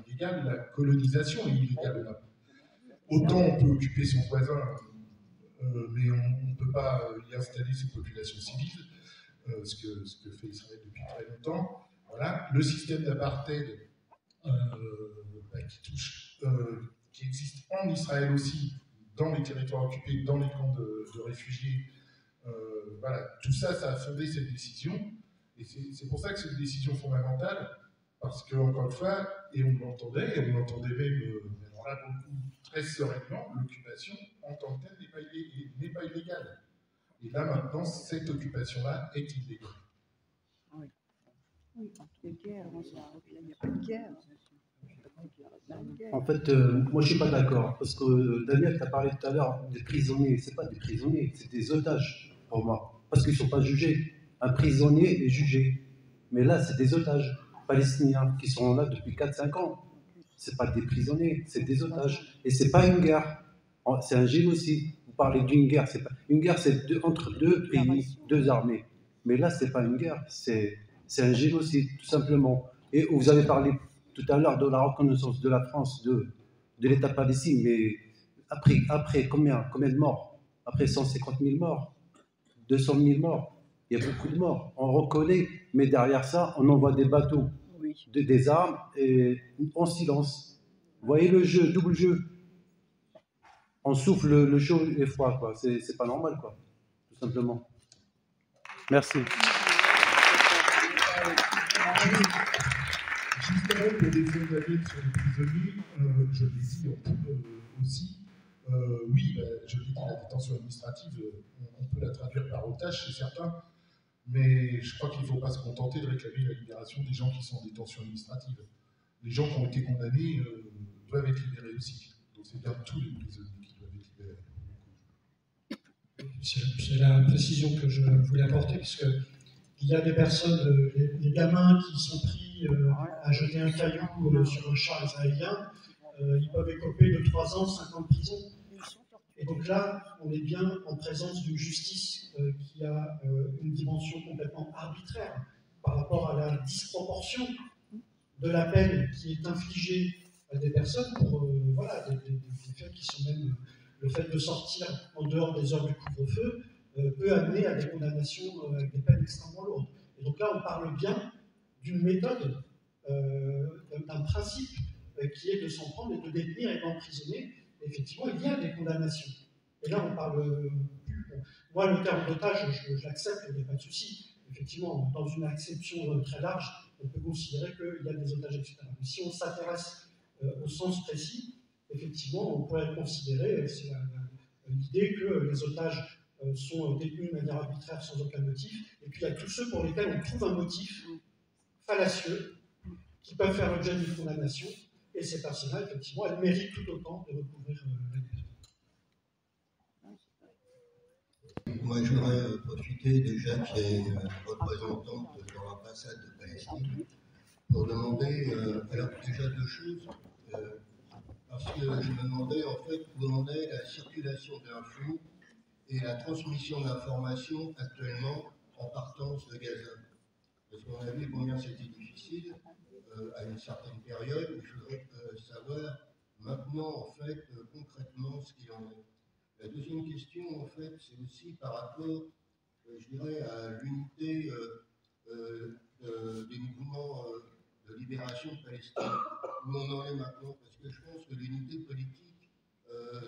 illégales. La colonisation est illégale. Autant on peut occuper son voisin, mais on ne peut pas y installer ses populations civiles, ce que fait Israël depuis très longtemps. Voilà. Le système d'apartheid qui existe en Israël aussi, dans les territoires occupés, dans les camps de réfugiés. Voilà, tout ça, ça a fondé cette décision. Et c'est pour ça que c'est une décision fondamentale, parce qu'encore une fois, et on l'entendait même, alors là, beaucoup, très sereinement, l'occupation en tant que telle n'est pas illégale. Et là, maintenant, cette occupation-là est illégale. Oui, quand il y a guerre, il n'y a pas de guerre. En fait, moi je ne suis pas d'accord, parce que Daniel t'a parlé tout à l'heure des prisonniers. Ce n'est pas des prisonniers, c'est des otages pour moi, parce qu'ils ne sont pas jugés. Un prisonnier est jugé, mais là c'est des otages palestiniens qui sont là depuis 4-5 ans. Ce n'est pas des prisonniers, c'est des otages. Et ce n'est pas une guerre, c'est un génocide. Vous parlez d'une guerre, c'est pas... Une guerre c'est entre 2 pays, 2 armées. Mais là ce n'est pas une guerre, c'est un génocide, tout simplement. Et vous avez parlé tout à l'heure de la reconnaissance de la France de l'État palestinien, mais après combien de morts? Après 150 000 morts, 200 000 morts, il y a beaucoup de morts. On reconnaît, mais derrière ça, on envoie des bateaux, des armes, et en silence. Vous voyez le jeu, double jeu. On souffle le chaud et le froid, quoi. C'est pas normal, quoi. Tout simplement. Merci. Justement, pour défendre la lutte sur les prisonniers, je l'ai dit aussi, oui, je l'ai dit, la détention administrative, on peut la traduire par otage chez certains, mais je crois qu'il ne faut pas se contenter de réclamer la libération des gens qui sont en détention administrative. Les gens qui ont été condamnés doivent être libérés aussi. Donc c'est bien tous les prisonniers qui doivent être libérés. C'est la précision que je voulais apporter, puisque il y a des personnes, les gamins qui sont pris à jeter un caillou sur un char israélien, ils peuvent écoper de 3 ans, 5 ans de prison. Et donc là, on est bien en présence d'une justice qui a une dimension complètement arbitraire par rapport à la disproportion de la peine qui est infligée à des personnes pour voilà, des faits qui sont même le fait de sortir en dehors des heures du couvre-feu peut amener à des condamnations avec des peines extrêmement lourdes. Et donc là, on parle bien d'une méthode, d'un principe qui est de s'en prendre et de détenir et d'emprisonner. Effectivement, il y a des condamnations. Et là, on parle plus. Moi, le terme d'otage, je l'accepte, il n'y a pas de souci. Effectivement, dans une acception très large, on peut considérer qu'il y a des otages, etc. Mais si on s'intéresse au sens précis, effectivement, on pourrait considérer, c'est l'idée que les otages sont détenus de manière arbitraire sans aucun motif, et puis il y a tous ceux pour lesquels on trouve un motif fallacieux, qui peuvent faire l'objet d'une condamnation, et ces personnes-là, effectivement, elles méritent tout autant de recouvrir la liberté. Moi, je voudrais profiter déjà qu'il y ait une représentante dans l'ambassade de Palestine pour demander, alors déjà deux choses, parce que je me demandais en fait où en est la circulation d'infos et la transmission d'informations actuellement en partance de Gaza. Parce qu'on a vu combien c'était difficile à une certaine période, et je voudrais savoir maintenant en fait concrètement ce qu'il en est. La deuxième question, en fait, c'est aussi par rapport, je dirais, à l'unité des mouvements de libération de Palestine. Où on en est maintenant, parce que je pense que l'unité politique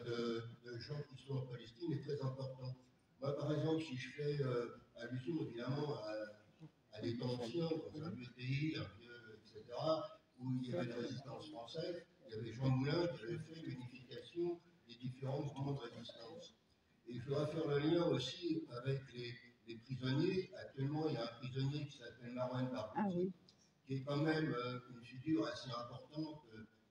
de gens qui sont en Palestine est très importante. Moi, par exemple, si je fais allusion évidemment à l'état ancien, dans un vieux pays, un vieux, etc., où il y avait une résistance française, il y avait Jean Moulin qui avait fait l'unification des différents mouvements de résistance. Et il faudra faire le lien aussi avec les prisonniers. Actuellement, il y a un prisonnier qui s'appelle Marwan Barghouti, qui est quand même une figure assez importante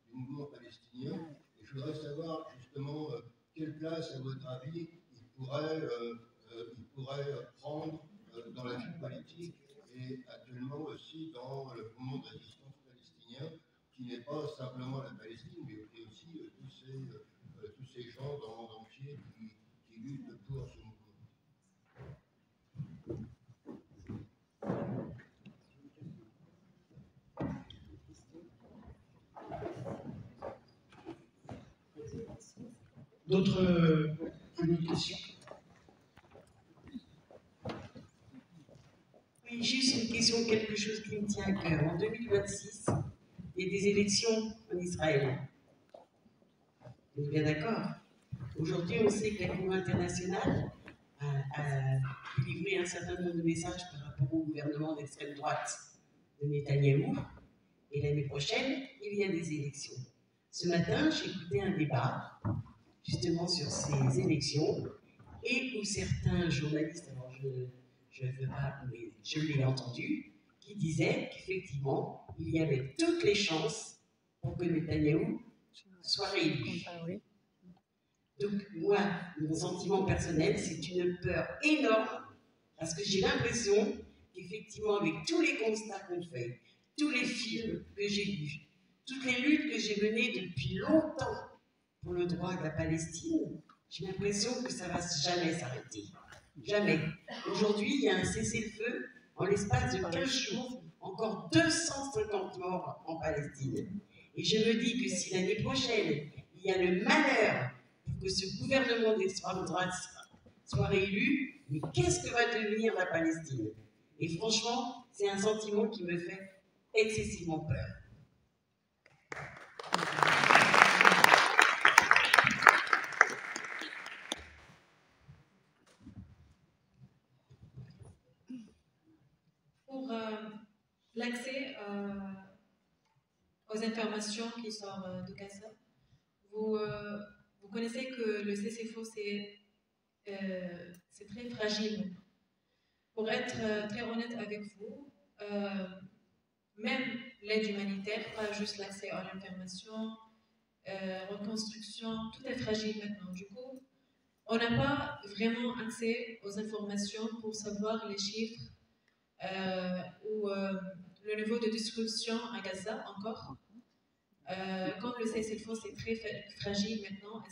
du mouvement palestinien. Et je voudrais savoir justement quelle place, à votre avis, il pourrait prendre dans la vie politique et actuellement aussi dans le mouvement de résistance palestinien, qui n'est pas simplement la Palestine, mais aussi tous ces gens dans le monde entier qui luttent pour ce mouvement. D'autres questions? Oui, juste une question, quelque chose qui me tient à cœur. En 2026, il y a des élections en Israël. Vous êtes bien d'accord? Aujourd'hui, on sait que la Cour internationale a livré un certain nombre de messages par rapport au gouvernement d'extrême droite de Netanyahou. Et l'année prochaine, il y a des élections. Ce matin, j'ai écouté un débat justement sur ces élections et où certains journalistes, alors je ne veux pas, mais je l'ai entendu, qui disaient qu'effectivement, il y avait toutes les chances pour que Netanyahou soit réélu. Donc moi, mon sentiment personnel, c'est une peur énorme, parce que j'ai l'impression qu'effectivement, avec tous les constats qu'on fait, tous les films que j'ai vus, toutes les luttes que j'ai menées depuis longtemps pour le droit de la Palestine, j'ai l'impression que ça ne va jamais s'arrêter. Jamais. Aujourd'hui, il y a un cessez-le-feu en l'espace de 15 jours, encore 250 morts en Palestine. Et je me dis que si l'année prochaine, il y a le malheur pour que ce gouvernement d'extrême droite soit réélu, mais qu'est-ce que va devenir la Palestine? Et franchement, c'est un sentiment qui me fait excessivement peur. Pour l'accès aux informations qui sortent de Gaza, vous connaissez que le cessez-le-feu, c'est très fragile. Pour être très honnête avec vous, même l'aide humanitaire, pas juste l'accès à l'information, reconstruction, tout est fragile maintenant. Du coup, on n'a pas vraiment accès aux informations pour savoir les chiffres ou le niveau de destruction à Gaza encore. Comme le cessez-le-feu, c'est très fragile maintenant,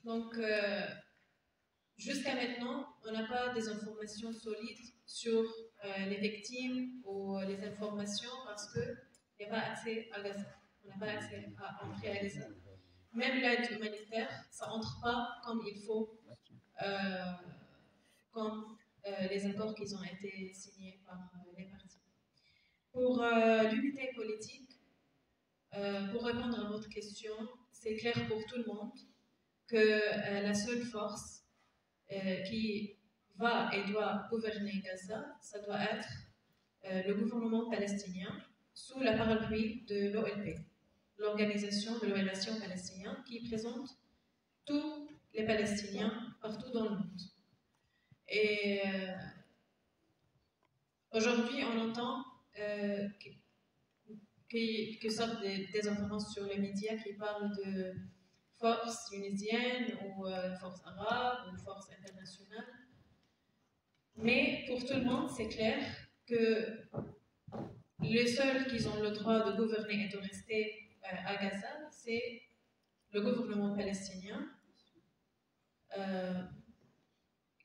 donc jusqu'à maintenant, on n'a pas des informations solides sur les victimes ou les informations parce qu'il n'y a pas accès à Gaza. On n'a pas accès à entrer à Gaza. Même l'aide humanitaire, ça n'entre pas comme il faut, comme les accords qui ont été signés par les partis. Pour l'unité politique, pour répondre à votre question, c'est clair pour tout le monde que la seule force qui va et doit gouverner Gaza, ça doit être le gouvernement palestinien sous la parapluie de l'OLP, l'Organisation de l'Obération palestinienne, qui présente tous les Palestiniens partout dans le monde. Et aujourd'hui, on entend que sortent des informations sur les médias qui parlent de force tunisienne ou force arabe ou force internationale. Mais pour tout le monde, c'est clair que les seuls qui ont le droit de gouverner et de rester à Gaza, c'est le gouvernement palestinien,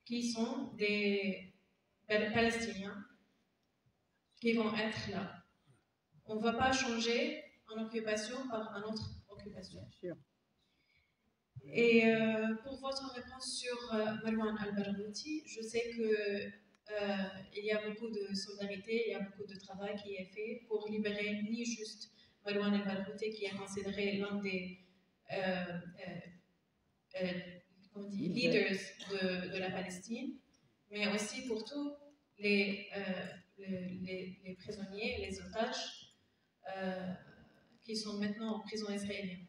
qui sont des Palestiniens qui vont être là. On ne va pas changer une occupation par une autre occupation. Et pour votre réponse sur Marwan al-Barghouti, je sais qu'il y a beaucoup de solidarité, il y a beaucoup de travail qui est fait pour libérer ni juste Marwan al-Barghouti, qui est considéré l'un des leaders de la Palestine, mais aussi pour tous les prisonniers, les otages qui sont maintenant en prison israélienne.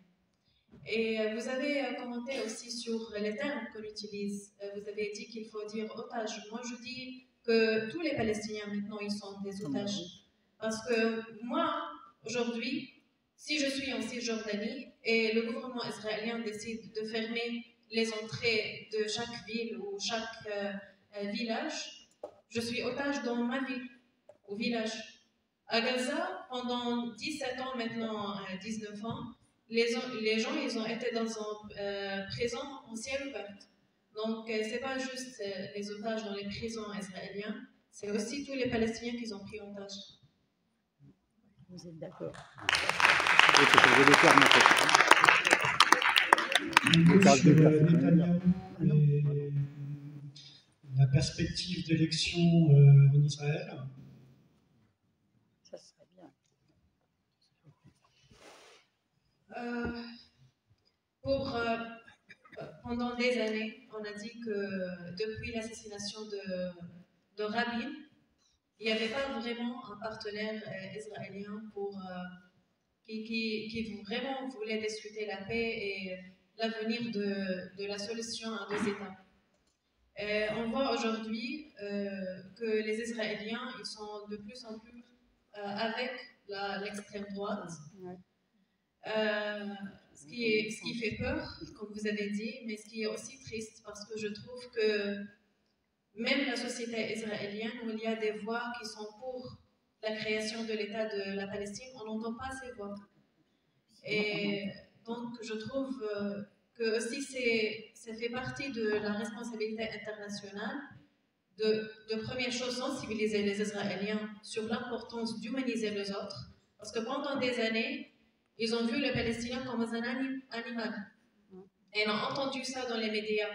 Et vous avez commenté aussi sur les termes qu'on utilise. Vous avez dit qu'il faut dire otage. Moi, je dis que tous les Palestiniens maintenant, ils sont des otages. Parce que moi, aujourd'hui, si je suis en Cisjordanie et le gouvernement israélien décide de fermer les entrées de chaque ville ou chaque village, je suis otage dans ma ville, au village. À Gaza, pendant 17 ans maintenant, 19 ans, les gens, ils ont été dans une prison en ciel ouvert. Donc, ce n'est pas juste les otages dans les prisons israéliennes, c'est aussi tous les Palestiniens qui ont pris en otage. Vous êtes d'accord? Sur Netanyahou et la perspective d'élection en Israël. Ça serait bien. Pendant des années, on a dit que depuis l'assassination de Rabin, il n'y avait pas vraiment un partenaire israélien qui vraiment voulait discuter la paix et l'avenir de la solution à deux États. On voit aujourd'hui que les Israéliens, ils sont de plus en plus avec l'extrême droite. Ce qui fait peur, comme vous avez dit, mais ce qui est aussi triste, parce que je trouve que même la société israélienne, où il y a des voix qui sont pour la création de l'État de la Palestine, on n'entend pas ces voix. Et donc, je trouve que aussi ça fait partie de la responsabilité internationale de première chose, sensibiliser les Israéliens sur l'importance d'humaniser les autres. Parce que pendant des années, ils ont vu le Palestinien comme un animal. Et ils ont entendu ça dans les médias.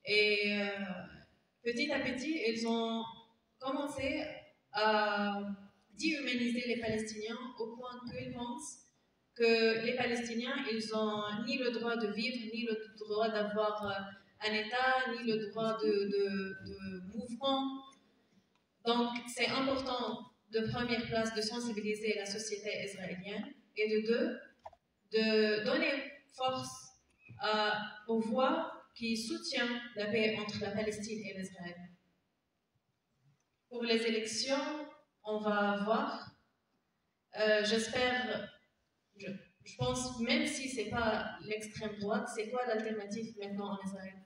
Et petit à petit, ils ont commencé à déhumaniser les Palestiniens au point qu'ils pensent que les Palestiniens, ils n'ont ni le droit de vivre, ni le droit d'avoir un État, ni le droit de mouvement. Donc, c'est important, de première place, de sensibiliser la société israélienne, et de deux, de donner force aux voix qui soutiennent la paix entre la Palestine et l'Israël. Pour les élections, on va voir. J'espère, je pense, même si ce n'est pas l'extrême droite, c'est quoi l'alternative maintenant en Israël?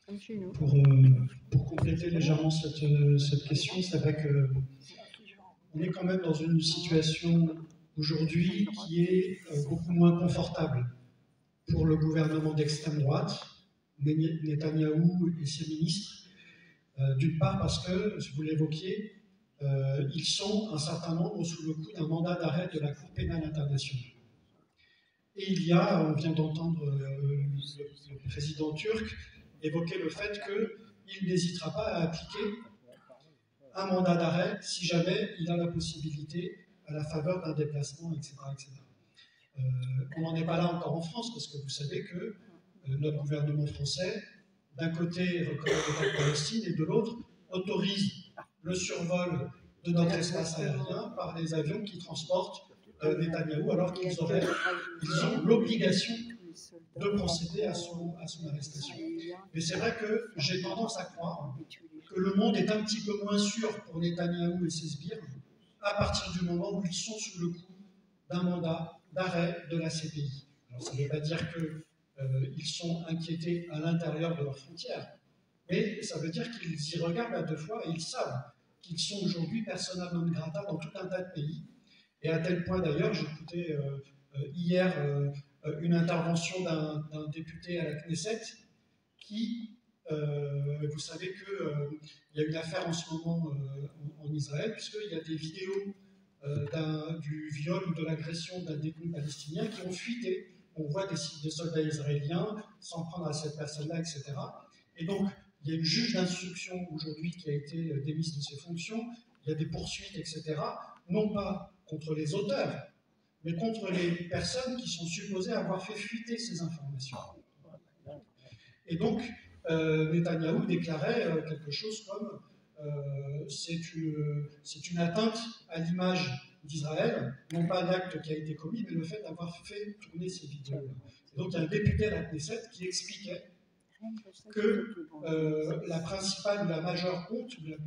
Comme chez nous. Pour compléter légèrement cette question, c'est vrai qu'on est quand même dans une situation aujourd'hui qui est beaucoup moins confortable. pour le gouvernement d'extrême droite, Netanyahou et ses ministres, d'une part parce que, vous l'évoquiez, ils sont un certain nombre sous le coup d'un mandat d'arrêt de la Cour pénale internationale. Et il y a, on vient d'entendre le président turc évoquer le fait qu'il n'hésitera pas à appliquer un mandat d'arrêt si jamais il a la possibilité à la faveur d'un déplacement, etc. etc. On n'en est pas là encore en France, parce que vous savez que notre gouvernement français, d'un côté, reconnaît l'État de Palestine, et de l'autre, autorise le survol de notre espace aérien par les avions qui transportent Netanyahou, alors qu'ils ont l'obligation de procéder à son arrestation. Mais c'est vrai que j'ai tendance à croire que le monde est un petit peu moins sûr pour Netanyahou et ses sbires à partir du moment où ils sont sous le coup d'un mandat d'arrêt de la CPI. Alors, ça ne veut pas dire qu'ils sont inquiétés à l'intérieur de leurs frontières, mais ça veut dire qu'ils y regardent à deux fois et ils savent qu'ils sont aujourd'hui persona non grata dans tout un tas de pays. Et à tel point d'ailleurs, j'écoutais hier une intervention d'un député à la Knesset qui, vous savez qu'il y a une affaire en ce moment en Israël, puisqu'il y a des vidéos du viol ou de l'agression d'un détenu palestinien qui ont fuité. On voit des soldats israéliens s'en prendre à cette personne-là, etc. Et donc, il y a une juge d'instruction aujourd'hui qui a été démise de ses fonctions, il y a des poursuites, etc., non pas contre les auteurs, mais contre les personnes qui sont supposées avoir fait fuiter ces informations. Et donc, Netanyahou déclarait quelque chose comme c'est une atteinte à l'image d'Israël, non pas l'acte qui a été commis, mais le fait d'avoir fait tourner ces vidéos-là. Donc, il y a un député à la Knesset qui expliquait que la principale ou la majeure honte, la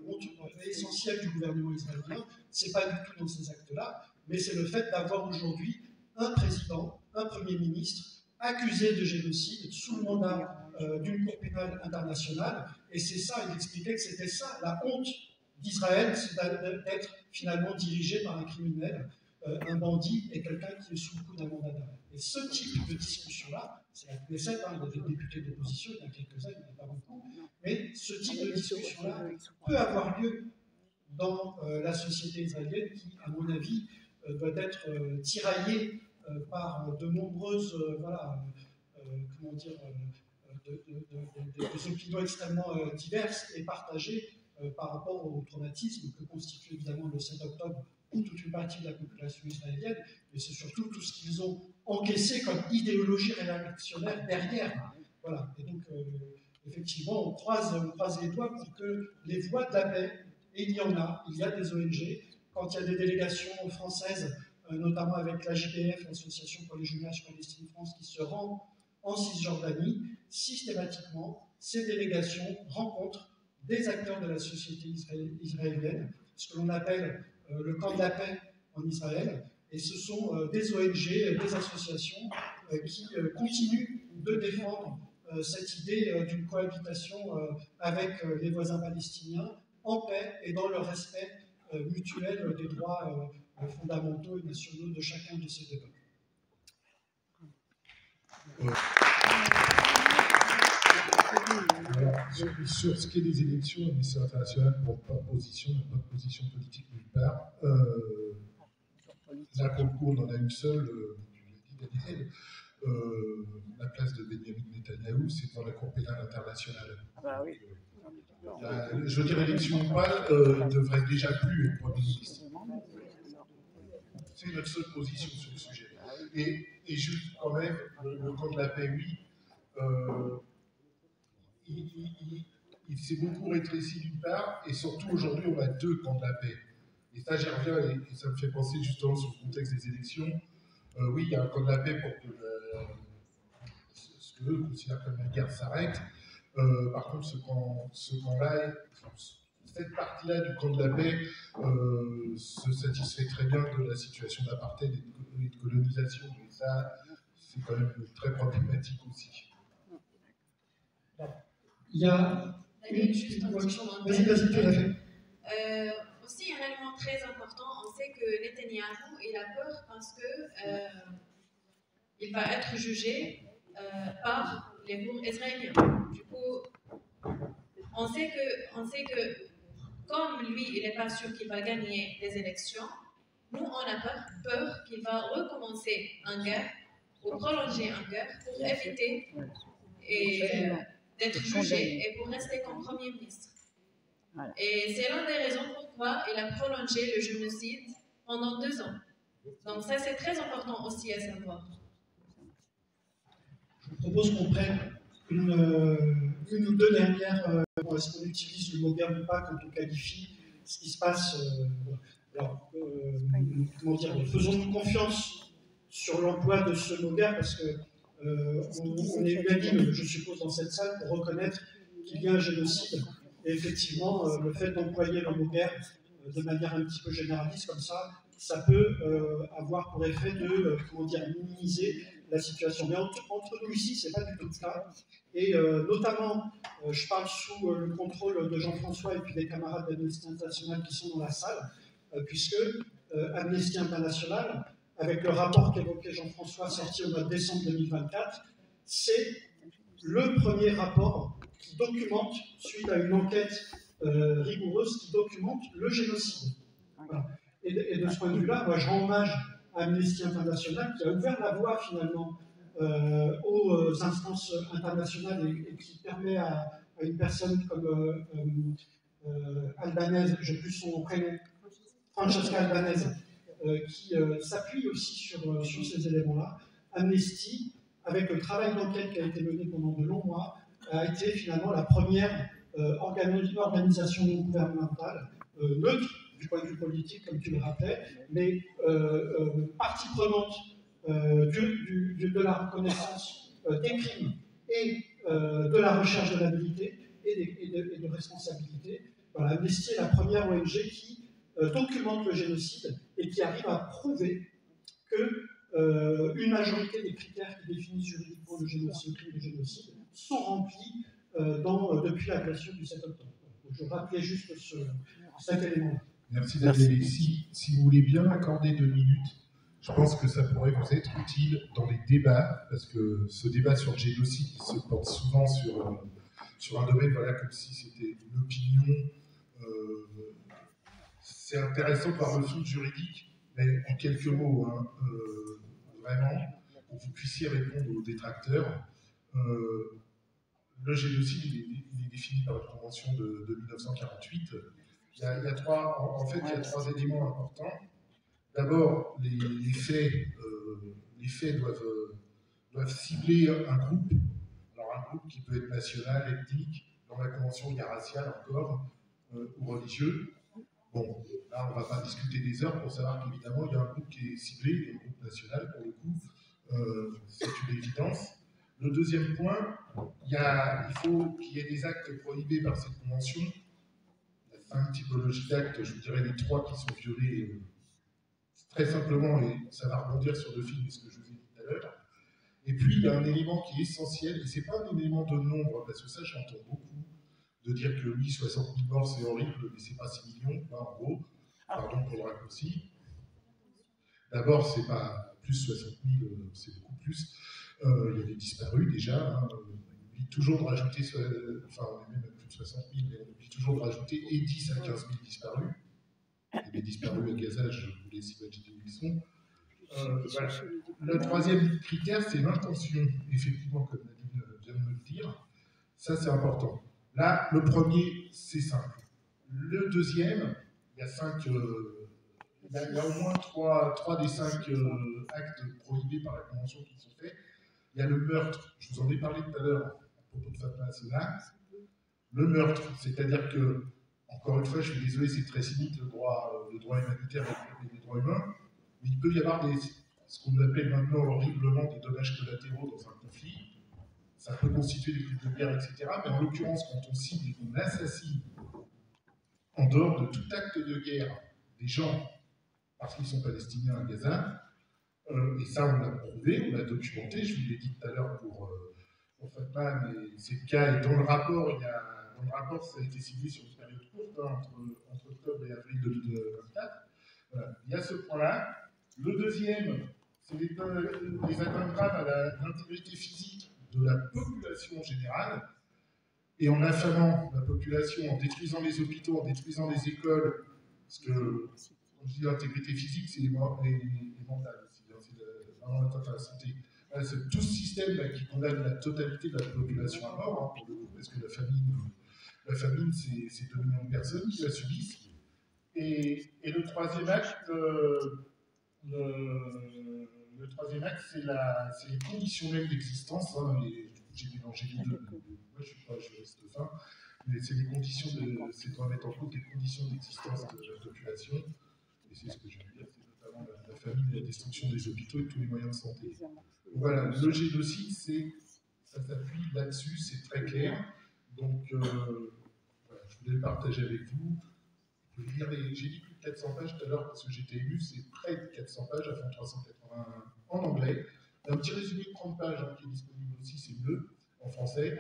honte essentielle du gouvernement israélien, c'est pas du tout dans ces actes-là, mais c'est le fait d'avoir aujourd'hui un président, un premier ministre, accusé de génocide sous le mandat d'une cour pénale internationale, et c'est ça, il expliquait que c'était ça, la honte d'Israël, c'est d'être finalement dirigé par un criminel, un bandit et quelqu'un qui est sous le coup d'un mandat d'arrêt. Et ce type de discussion-là, c'est la Knesset, il y a des députés d'opposition, il y en a quelques-uns, il n'y en a pas beaucoup, mais ce type de discussion-là peut avoir lieu dans la société israélienne qui, à mon avis, doit être tiraillée par de nombreuses, comment dire, des opinions extrêmement diverses et partagées par rapport au traumatisme que constitue évidemment le 7 octobre pour toute une partie de la population israélienne, mais c'est surtout tout ce qu'ils ont encaissé comme idéologie réactionnaire derrière. Voilà. Et donc, effectivement, on croise les doigts pour que les voies de la paix, et il y a des ONG, quand il y a des délégations françaises, notamment avec la JPF, l'Association pour les jumellages Palestine-France, qui se rend en Cisjordanie, systématiquement, ces délégations rencontrent des acteurs de la société israélienne, ce que l'on appelle le camp de la paix en Israël, et ce sont des ONG, des associations qui continuent de défendre cette idée d'une cohabitation avec les voisins palestiniens en paix et dans le respect mutuel des droits fondamentaux et nationaux de chacun de ces deux peuples. Alors, sur ce qui est des élections, l'administration internationale n'a pas de position politique nulle part. Là, pour le coup, on en a une seule, tu l'as dit, Daniel. La place de Benjamin Netanyahou, c'est dans la Cour pénale internationale. Ah oui. Je veux dire, élection ou pas, devrait déjà plus être Premier ministre. C'est notre seule position sur le sujet. Et juste quand même, le camp de la paix, oui, il s'est beaucoup rétréci d'une part, et surtout aujourd'hui, on a deux camps de la paix. Et ça, j'y reviens, et ça me fait penser justement sur le contexte des élections. Oui, il y a un camp de la paix pour que ce que eux considèrent comme la guerre s'arrête. Par contre, ce camp-là, cette partie-là du camp de la paix se satisfait très bien de la situation d'apartheid et de colonisation. Et ça, c'est quand même très problématique aussi. Il y a juste un petit Vas-y, tout à fait. Aussi, un élément très important, on sait que Netanyahou, il a peur parce que il il va être jugé par les cours israéliens. Du coup, on sait que comme lui, il n'est pas sûr qu'il va gagner les élections, nous, on a peur qu'il va recommencer une guerre ou prolonger une guerre pour éviter d'être jugé et pour rester comme Premier ministre. Voilà. Et c'est l'une des raisons pourquoi il a prolongé le génocide pendant 2 ans. Donc ça, c'est très important aussi à savoir. Je vous propose qu'on prenne une ou deux dernières, est-ce qu'on utilise le mot guerre ou pas quand on qualifie ce qui se passe. Alors, comment dire, faisons-nous confiance sur l'emploi de ce mot guerre parce que on est unanime, je suppose, dans cette salle pour reconnaître qu'il y a un génocide. Et effectivement, le fait d'employer le mot guerre de manière un petit peu généraliste comme ça peut avoir pour effet de minimiser la situation. Mais entre nous ici, ce n'est pas du tout le cas. Et notamment, je parle sous le contrôle de Jean-François et puis des camarades d'Amnesty International qui sont dans la salle, puisque Amnesty International, avec le rapport qu'évoquait Jean-François sorti au mois de décembre 2024, c'est le premier rapport qui documente, suite à une enquête rigoureuse, qui documente le génocide. Voilà. Et de ce point de vue-là, moi je rends hommage à Amnesty International qui a ouvert la voie finalement aux instances internationales et qui permet à une personne comme Albanese, je n'ai plus son prénom, Francesca Albanese, qui s'appuie aussi sur ces éléments-là. Amnesty, avec le travail d'enquête qui a été mené pendant de longs mois, a été finalement la première organisation non gouvernementale neutre du point de vue politique, comme tu le rappelais, mais partie prenante de la reconnaissance des crimes et de la recherche de l'habilité et de responsabilité. Voilà, Amnesty est la première ONG qui documente le génocide et qui arrive à prouver que une majorité des critères qui définissent juridiquement le génocide, le génocide sont remplis depuis l'agression du 7 octobre. Donc, je rappelais juste cet élément-là. Merci Daniel. Si vous voulez bien m'accorder 2 minutes, je pense que ça pourrait vous être utile dans les débats, parce que ce débat sur le génocide il se porte souvent sur un domaine, voilà, comme si c'était une opinion. C'est intéressant par le fond juridique, mais en quelques mots, hein, vraiment, pour que vous puissiez répondre aux détracteurs. Le génocide, il est défini par la Convention de 1948. Il y a 3 éléments importants. D'abord, les faits doivent cibler un groupe. Alors un groupe qui peut être national, ethnique, dans la Convention il y a racial encore, ou religieux. Bon, là on ne va pas discuter des heures pour savoir qu'évidemment il y a un groupe qui est ciblé, un groupe national pour le coup, c'est une évidence. Le deuxième point, il faut qu'il y ait des actes prohibés par cette convention. Il y a 5 typologies d'actes, je vous dirais les 3 qui sont violés très simplement, et ça va rebondir sur le film, ce que je vous ai dit tout à l'heure. Et puis il y a un élément qui est essentiel, et ce n'est pas un élément de nombre, parce que ça j'entends beaucoup, de dire que oui, 60 000 morts c'est horrible, mais c'est pas 6 millions, là, en gros, pardon pour le raccourci. D'abord, c'est pas plus 60 000, c'est beaucoup plus. Il y a des disparus déjà, hein. On oublie toujours de rajouter, enfin on est même à plus de 60 000, mais on oublie toujours de rajouter et 10 à 15 000 disparus. Et les disparus à Gaza, je vous laisse imaginer où ils sont. Voilà. Le troisième critère, c'est l'intention, effectivement, comme Nadine vient de me le dire. Ça, c'est important. Là, le premier, c'est simple. Le deuxième, il y a 5... il y a au moins 3 des 5 actes prohibés par la Convention qui sont faits. Il y a le meurtre, je vous en ai parlé tout à l'heure à propos de Fatma Hassouna. Le meurtre, c'est-à-dire que, encore une fois, je suis désolé, c'est très cynique le droit humanitaire et les droits humains, mais il peut y avoir ce qu'on appelle maintenant horriblement des dommages collatéraux dans un conflit. Ça peut constituer des crimes de guerre, etc. Mais en l'occurrence, quand on cible et qu'on assassine en dehors de tout acte de guerre des gens parce qu'ils sont palestiniens à Gaza, et ça on l'a prouvé, on l'a documenté, je vous l'ai dit tout à l'heure pour Fatma, mais c'est le cas, et dans le rapport, ça a été ciblé sur une période courte, hein, entre octobre et avril 2024. Voilà. Il y a ce point-là. Le deuxième, c'est les atteintes graves à l'intégrité physique de la population générale, et en affamant la population, en détruisant les hôpitaux, en détruisant les écoles, parce que, quand je dis l'intégrité physique, c'est mentale aussi, hein, c'est vraiment l'atteinte à la santé. Voilà, c'est tout ce système là, qui condamne la totalité de la population à mort, hein, pour le coup, parce que la famine, c'est 2 millions de personnes qui la subissent. Et le troisième acte, le troisième acte, c'est les conditions mêmes d'existence. Hein, j'ai mélangé les deux. Moi, je suis pas juriste fin, mais c'est les conditions c'est de mettre en compte les conditions d'existence de la population. Et c'est ce que je veux dire, c'est notamment la famine et la destruction des hôpitaux et tous les moyens de santé. Donc voilà, le génocide, ça s'appuie là-dessus, c'est très clair. Donc voilà, je voulais le partager avec vous. J'ai dit plus de 400 pages tout à l'heure parce que j'étais ému, c'est près de 400 pages, à fond 381 en anglais. Un petit résumé de 30 pages hein, qui est disponible aussi, c'est mieux, en français.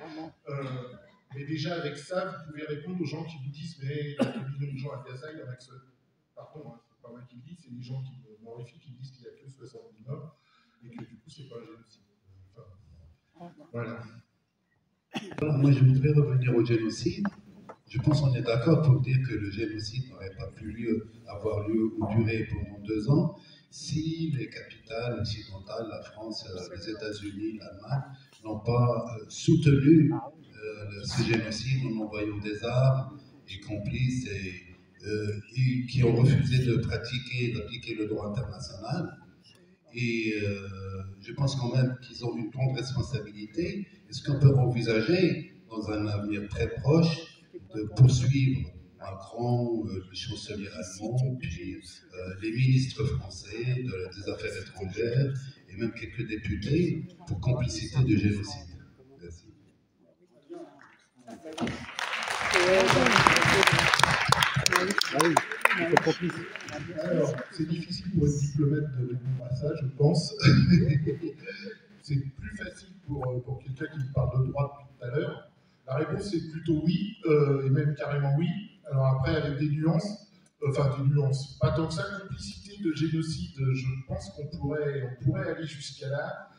Mais déjà avec ça, vous pouvez répondre aux gens qui vous disent mais il y a 2 millions de gens à Gaza, il y en a que ça. Pardon, hein, c'est pas moi qui le dis, c'est les gens qui m'horrifient qui me disent qu'il n'y a que 70 morts et que du coup c'est pas un génocide. Enfin, voilà. Moi je voudrais revenir au génocide. Je pense qu'on est d'accord pour dire que le génocide n'aurait pas pu avoir lieu ou durer pendant 2 ans si les capitales occidentales, la France, les États-Unis, l'Allemagne, n'ont pas soutenu ce génocide en envoyant des armes et complices et qui ont refusé d'appliquer le droit international. Et je pense quand même qu'ils ont une grande responsabilité. Est-ce qu'on peut envisager, dans un avenir très proche, de poursuivre Macron, le chancelier allemand, puis les ministres français des Affaires étrangères et même quelques députés pour complicité de génocide? Merci. Alors, c'est difficile pour un diplomate de répondre à ça, je pense. C'est plus facile pour quelqu'un qui me parle de droit depuis tout à l'heure. La réponse est plutôt oui, et même carrément oui. Alors après, avec des nuances, pas tant que ça, complicité de génocide, je pense qu'on pourrait aller jusqu'à là,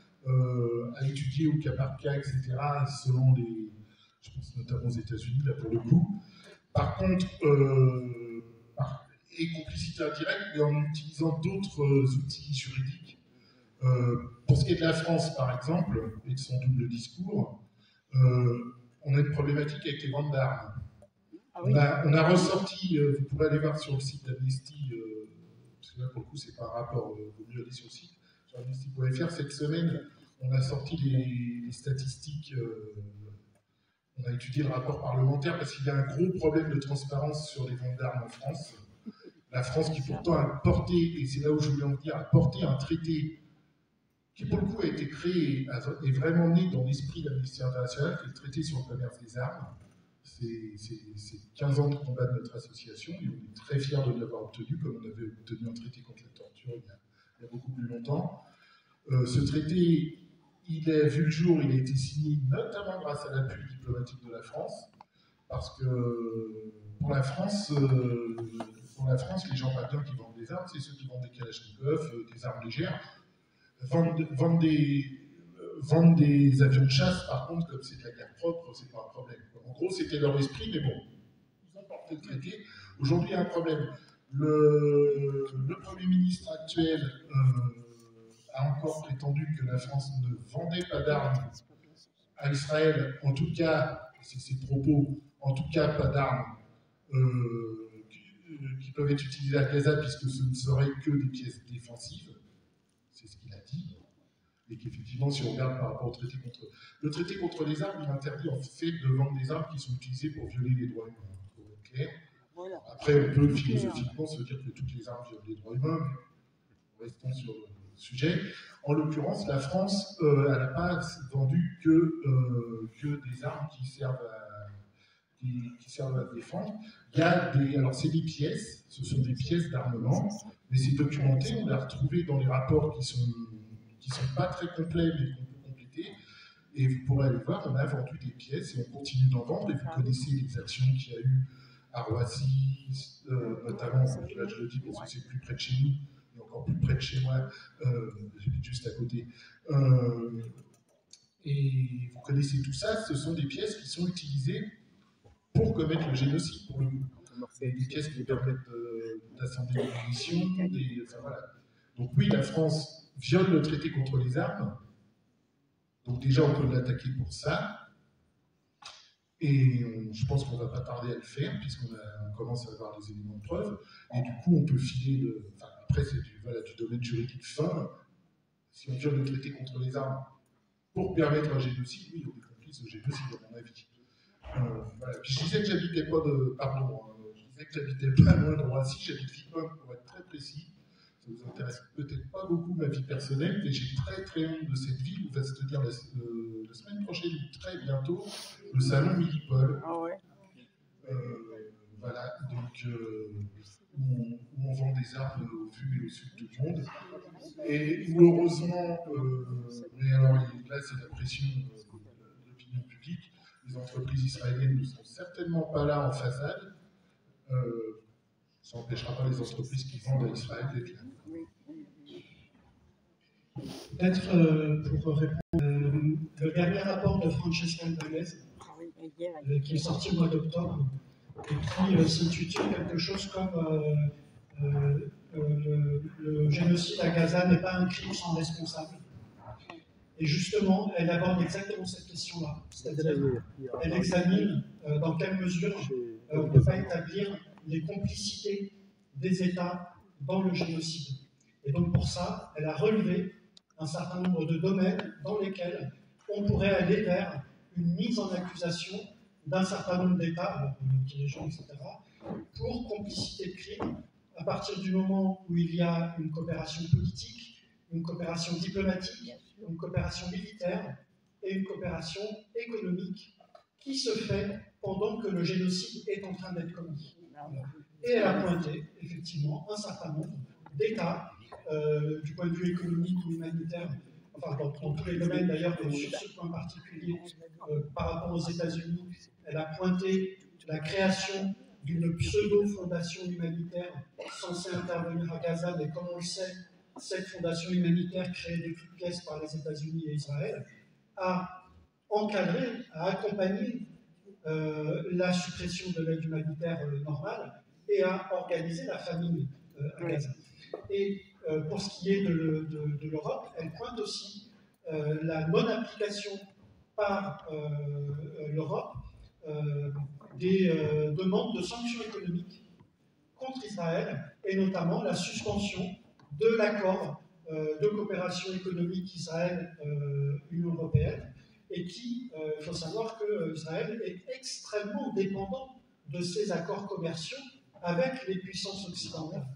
à étudier au cas par cas, etc., selon je pense notamment aux États-Unis, là pour le coup. Par contre, et complicité indirecte, mais en utilisant d'autres outils juridiques. Pour ce qui est de la France, par exemple, et de son double discours, on a une problématique avec les ventes d'armes. On a ressorti, vous pourrez aller voir sur le site d'Amnesty, parce que là pour le coup c'est pas un rapport, il vaut mieux aller sur le site, sur amnesty.fr, cette semaine on a sorti les statistiques, on a étudié le rapport parlementaire parce qu'il y a un gros problème de transparence sur les ventes d'armes en France. La France qui pourtant a porté, et c'est là où je voulais en venir, a porté un traité qui pour le coup a été créé et vraiment né dans l'esprit de l'Amnesty internationale, qui est le traité sur le commerce des armes. C'est 15 ans de combat de notre association et on est très fiers de l'avoir obtenu, comme on avait obtenu un traité contre la torture il y a beaucoup plus longtemps. Ce traité, il a vu le jour, il a été signé notamment grâce à l'appui diplomatique de la France, parce que pour la France, les gens pas bien qui vendent des armes, c'est ceux qui vendent des kalachnikovs, des armes légères. Vendre des avions de chasse, par contre, comme c'est de la guerre propre, c'est pas un problème. En gros, c'était leur esprit, mais bon, ils ont porté le traité. Aujourd'hui, il y a un problème. Le Premier ministre actuel a encore prétendu que la France ne vendait pas d'armes à Israël, en tout cas, c'est ses propos, en tout cas pas d'armes qui peuvent être utilisées à Gaza, puisque ce ne seraient que des pièces défensives. C'est ce qu'il a dit. Et qu'effectivement, si on regarde par rapport au traité contre... Le traité contre les armes, il interdit en fait de vendre des armes qui sont utilisées pour violer les droits humains, pour être clair. Après, on peut philosophiquement se dire que toutes les armes violent les droits humains, mais restons sur le sujet. En l'occurrence, la France, elle n'a pas vendu que des armes qui servent à défendre. Il y a alors c'est des pièces, ce sont des pièces d'armement, mais c'est documenté, on l'a retrouvé dans les rapports qui sont pas très complets, mais qu'on peut compléter. Et vous pourrez aller voir, on a vendu des pièces et on continue d'en vendre. Et vous connaissez les actions qu'il y a eu à Roissy, notamment, là je le dis parce que c'est plus près de chez nous, et encore plus près de chez moi, j'habite juste à côté. Et vous connaissez tout ça, ce sont des pièces qui sont utilisées pour commettre le génocide, pour le coup. Des pièces qui permettent d'assembler des munitions, enfin, voilà. Donc oui, la France viole le traité contre les armes, donc déjà on peut l'attaquer pour ça, et je pense qu'on ne va pas tarder à le faire, puisqu'on commence à avoir des éléments de preuve, et du coup on peut filer, enfin après c'est du domaine juridique fin, si on viole le traité contre les armes pour permettre un génocide, oui, on est complice au génocide à mon avis. Voilà. Puis je disais que j'habitais pas je disais que j'habitais pas loin de Roissy, j'habite Vipin pour être très précis. Ça vous intéresse peut-être pas beaucoup ma vie personnelle, mais j'ai très honte de cette ville où va se tenir la semaine prochaine, très bientôt, le salon Millipol. Ah ouais. Voilà, donc où on vend des armes au vu et au su de tout le monde. Et où heureusement, mais alors là c'est la pression de l'opinion publique, les entreprises israéliennes ne sont certainement pas là en façade. Ça n'empêchera pas les entreprises qui vendent à Israël d'être là. Peut-être pour répondre, le dernier rapport de Francesca Albanese, qui est sorti au mois d'octobre, et qui s'intitule quelque chose comme le génocide à Gaza n'est pas un crime sans responsable. Et justement, elle aborde exactement cette question-là. C'est-à-dire, elle examine dans quelle mesure on ne peut pas établir les complicités des États dans le génocide. Et donc pour ça, elle a relevé un certain nombre de domaines dans lesquels on pourrait aller vers une mise en accusation d'un certain nombre d'États, dirigeants, etc., pour complicité de crime, à partir du moment où il y a une coopération politique, une coopération diplomatique, une coopération militaire et une coopération économique qui se fait pendant que le génocide est en train d'être commis. Et elle a pointé, effectivement, un certain nombre d'États, du point de vue économique ou humanitaire, enfin dans tous les domaines d'ailleurs, mais sur ce point particulier, par rapport aux États-Unis, elle a pointé la création d'une pseudo-fondation humanitaire censée intervenir à Gaza, mais comme on le sait, cette fondation humanitaire créée de toutes pièces par les États-Unis et Israël a encadré, a accompagné la suppression de l'aide humanitaire normale et a organisé la famine à Gaza. Et pour ce qui est de l'Europe, elle pointe aussi la non-application par l'Europe des demandes de sanctions économiques contre Israël, et notamment la suspension de l'accord de coopération économique Israël-Union européenne, et qui, il faut savoir que Israël est extrêmement dépendant de ces accords commerciaux avec les puissances occidentales.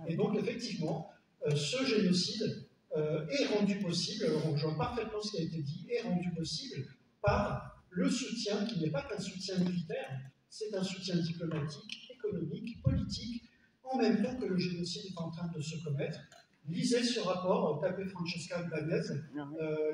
Et donc, effectivement, ce génocide est rendu possible, on rejoint parfaitement ce qui a été dit, est rendu possible par le soutien, qui n'est pas qu'un soutien militaire, c'est un soutien diplomatique, économique, politique, en même temps que le génocide est en train de se commettre. Lisez ce rapport, tapez Francesca Albanese,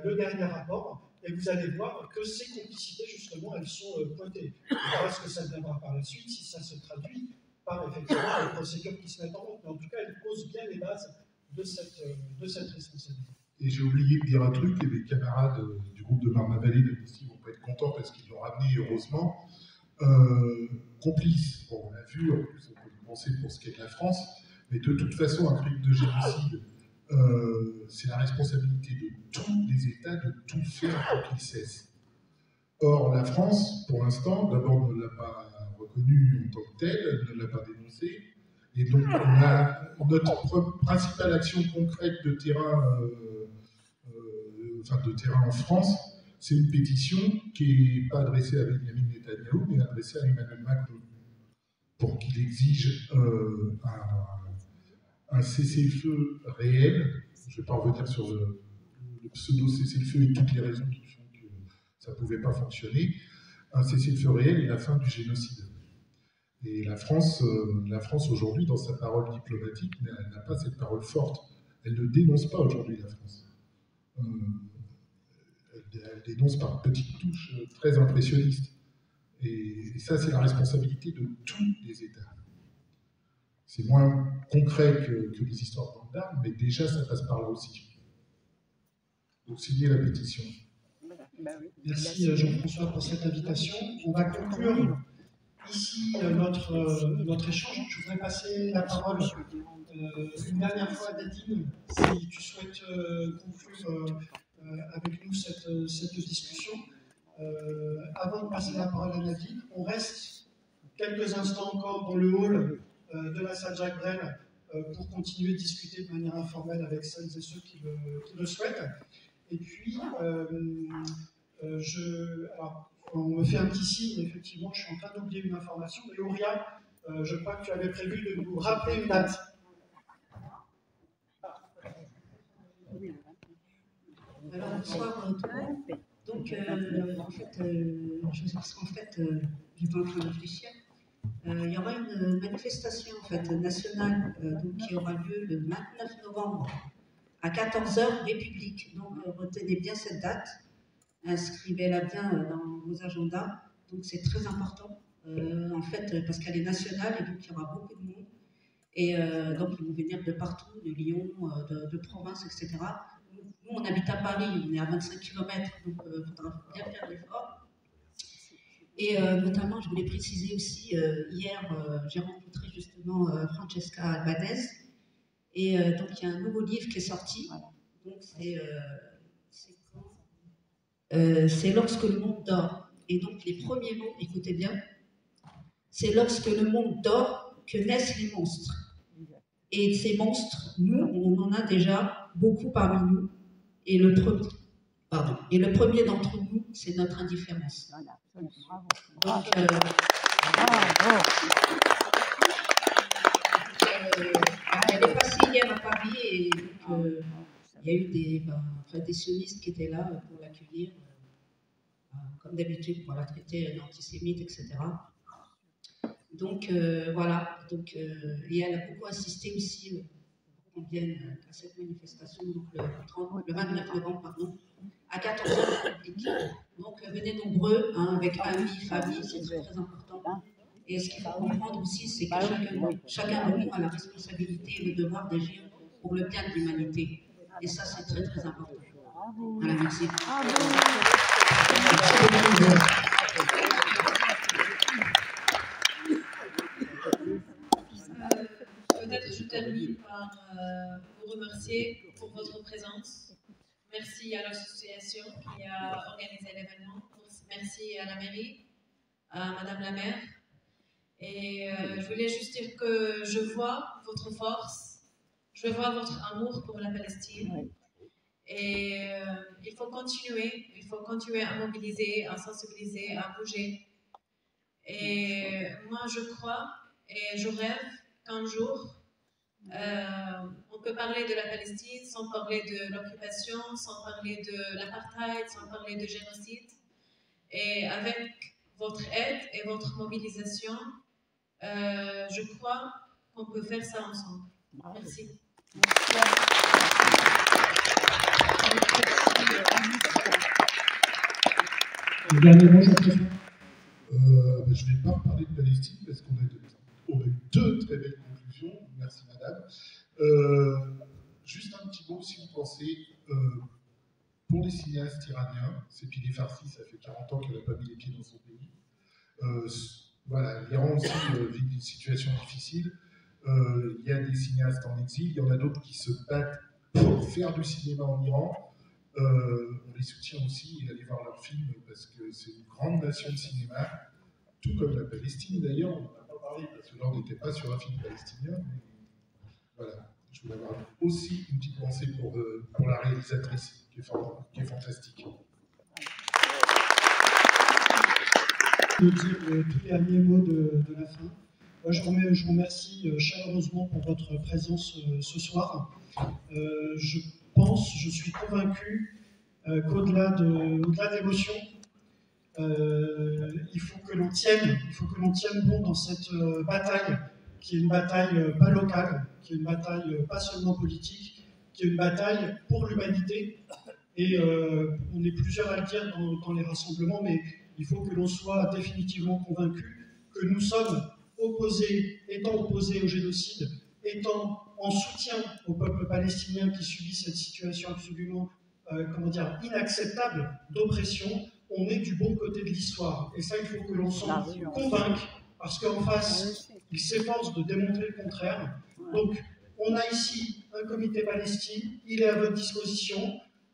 le dernier rapport, et vous allez voir que ces complicités, justement, elles sont pointées. On verra ce que ça deviendra par la suite, si ça se traduit par, effectivement, les procédures qui se mettent en route. Mais en tout cas, elles posent bien les bases de cette responsabilité. Et j'ai oublié de dire un truc, et mes camarades du groupe de Marne-la-Vallée d'Amnesty vont pas être contents parce qu'ils l'ont ramené, heureusement. Complice, bon, on l'a vu, en plus on peut le penser pour ce qui est de la France, mais de toute façon, un crime de génocide, c'est la responsabilité de tous les États de tout faire pour qu'il cesse. Or, la France, pour l'instant, d'abord ne l'a pas reconnu en tant que tel, elle ne l'a pas dénoncé, et donc notre principale action concrète de terrain, de terrain en France, c'est une pétition qui n'est pas adressée à Benjamin Netanyahu, mais adressée à Emmanuel Macron, pour qu'il exige un cessez-le-feu réel. Je ne vais pas revenir sur le pseudo-cessez-le-feu et toutes les raisons qui font que ça ne pouvait pas fonctionner. Un cessez-le-feu réel et la fin du génocide. Et la France aujourd'hui, dans sa parole diplomatique, elle n'a pas cette parole forte. Elle ne dénonce pas aujourd'hui la France. Elle dénonce par petites touches très impressionnistes. Et ça, c'est la responsabilité de tous les États. C'est moins concret que les histoires de gendarmes, mais déjà ça passe par là aussi. Donc signez la pétition. Merci Jean-François pour cette invitation. On va conclure ici notre échange. Je voudrais passer la parole une dernière fois à Nadine, si tu souhaites conclure avec nous cette discussion. Avant de passer la parole à Nadine, on reste quelques instants encore dans le hall de la salle Jacques Brel pour continuer de discuter de manière informelle avec celles et ceux qui le souhaitent. Et puis, alors, on me fait un petit signe, mais effectivement, je suis en train d'oublier une information. Mais Auria, je crois que tu avais prévu de nous rappeler une date. Alors, bonsoir tout le monde. Donc, en fait, j'étais en train de réfléchir. Il y aura une manifestation en fait, nationale donc, qui aura lieu le 29 novembre à 14h, République. Donc, retenez bien cette date, inscrivez-la bien dans vos agendas. Donc, c'est très important, en fait, parce qu'elle est nationale et donc il y aura beaucoup de monde. Et donc, ils vont venir de partout, de Lyon, de province, etc. Nous, on habite à Paris, on est à 25 km, donc il faudra bien faire l'effort. Et notamment, je voulais préciser aussi, hier, j'ai rencontré justement Francesca Albanese, et donc il y a un nouveau livre qui est sorti, donc c'est Lorsque le monde dort. Et donc les premiers mots, écoutez bien, c'est lorsque le monde dort que naissent les monstres. Et ces monstres, nous, on en a déjà beaucoup parmi nous, et le premier d'entre nous, c'est notre indifférence. Donc, elle est passée hier à Paris et donc, il y a eu des sionistes qui étaient là pour l'accueillir, comme d'habitude, pour la traiter d'antisémite, etc. Donc voilà, donc, et elle a beaucoup insisté aussi pour qu'on vienne à cette manifestation, donc le 29 novembre, pardon, à 14h. Donc venez nombreux, hein, avec amis, famille, c'est très, très important. Et ce qu'il faut comprendre aussi, c'est que chacun de nous a la responsabilité et le devoir d'agir pour le bien de l'humanité. Et ça, c'est très, très important. Voilà, merci. Peut-être je termine par vous remercier pour votre présence. Merci à l'association qui a organisé l'événement. Merci à la mairie, à Madame la maire. Et je voulais juste dire que je vois votre force, je vois votre amour pour la Palestine. Et il faut continuer à mobiliser, à sensibiliser, à bouger. Et moi, je crois et je rêve qu'un jour, on peut parler de la Palestine sans parler de l'occupation, sans parler de l'apartheid, sans parler de génocide. Et avec votre aide et votre mobilisation, je crois qu'on peut faire ça ensemble. Merci. Le dernier mot, Jean-François. Je ne vais pas reparler de Palestine parce qu'on a eu deux très belles conclusions. Merci madame. Juste un petit mot, si vous pensez, pour les cinéastes iraniens, c'est Pili Farsi, ça fait 40 ans qu'elle n'a pas mis les pieds dans son pays. Voilà, l'Iran aussi vit une situation difficile. Il y a des cinéastes en exil, il y en a d'autres qui se battent pour faire du cinéma en Iran. On les soutient aussi et allez voir leurs films parce que c'est une grande nation de cinéma, tout comme la Palestine d'ailleurs. On n'en a pas parlé parce que là on n'était pas sur un film palestinien. Mais voilà, je voulais avoir aussi une petite pensée pour la réalisatrice qui est fantastique. Je vais dire le tout dernier mot de la fin. Moi, je vous remercie chaleureusement pour votre présence ce soir. Je suis convaincu qu'au-delà de l'émotion, il faut que l'on tienne bon dans cette bataille, qui est une bataille pas locale, qui est une bataille pas seulement politique, qui est une bataille pour l'humanité. Et on est plusieurs à le dire dans les rassemblements, mais il faut que l'on soit définitivement convaincu que nous sommes étant opposé au génocide, étant en soutien au peuple palestinien qui subit cette situation absolument inacceptable d'oppression, on est du bon côté de l'histoire. Et ça, il faut que l'on s'en convainque, parce qu'en face, ils s'efforcent de démontrer le contraire. Donc, on a ici un comité Palestine, il est à votre disposition.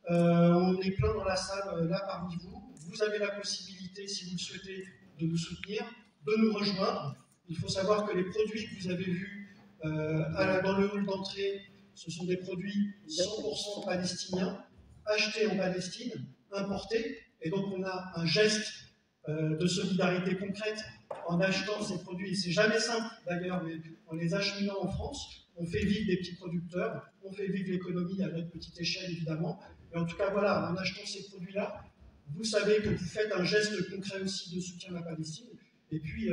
On est plein dans la salle, là, parmi vous. Vous avez la possibilité, si vous le souhaitez, de nous soutenir, de nous rejoindre. Il faut savoir que les produits que vous avez vus dans le hall d'entrée, ce sont des produits 100% palestiniens, achetés en Palestine, importés. Et donc, on a un geste de solidarité concrète en achetant ces produits. Et c'est jamais simple, d'ailleurs, mais en les acheminant en France, on fait vivre des petits producteurs, on fait vivre l'économie à notre petite échelle, évidemment. Mais en tout cas, voilà, en achetant ces produits-là, vous savez que vous faites un geste concret aussi de soutien à la Palestine. Et puis,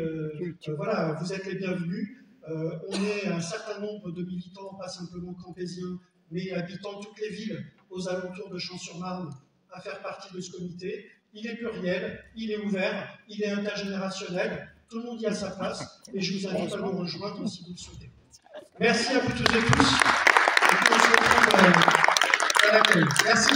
voilà, vous êtes les bienvenus. On est un certain nombre de militants, pas simplement campésiens, mais habitant toutes les villes aux alentours de Champs-sur-Marne, à faire partie de ce comité. Il est pluriel, il est ouvert, il est intergénérationnel. Tout le monde y a sa place. Et je vous invite à nous rejoindre si vous le souhaitez. Merci à vous toutes et tous. Et puis on se retrouve à l'accueil. Merci.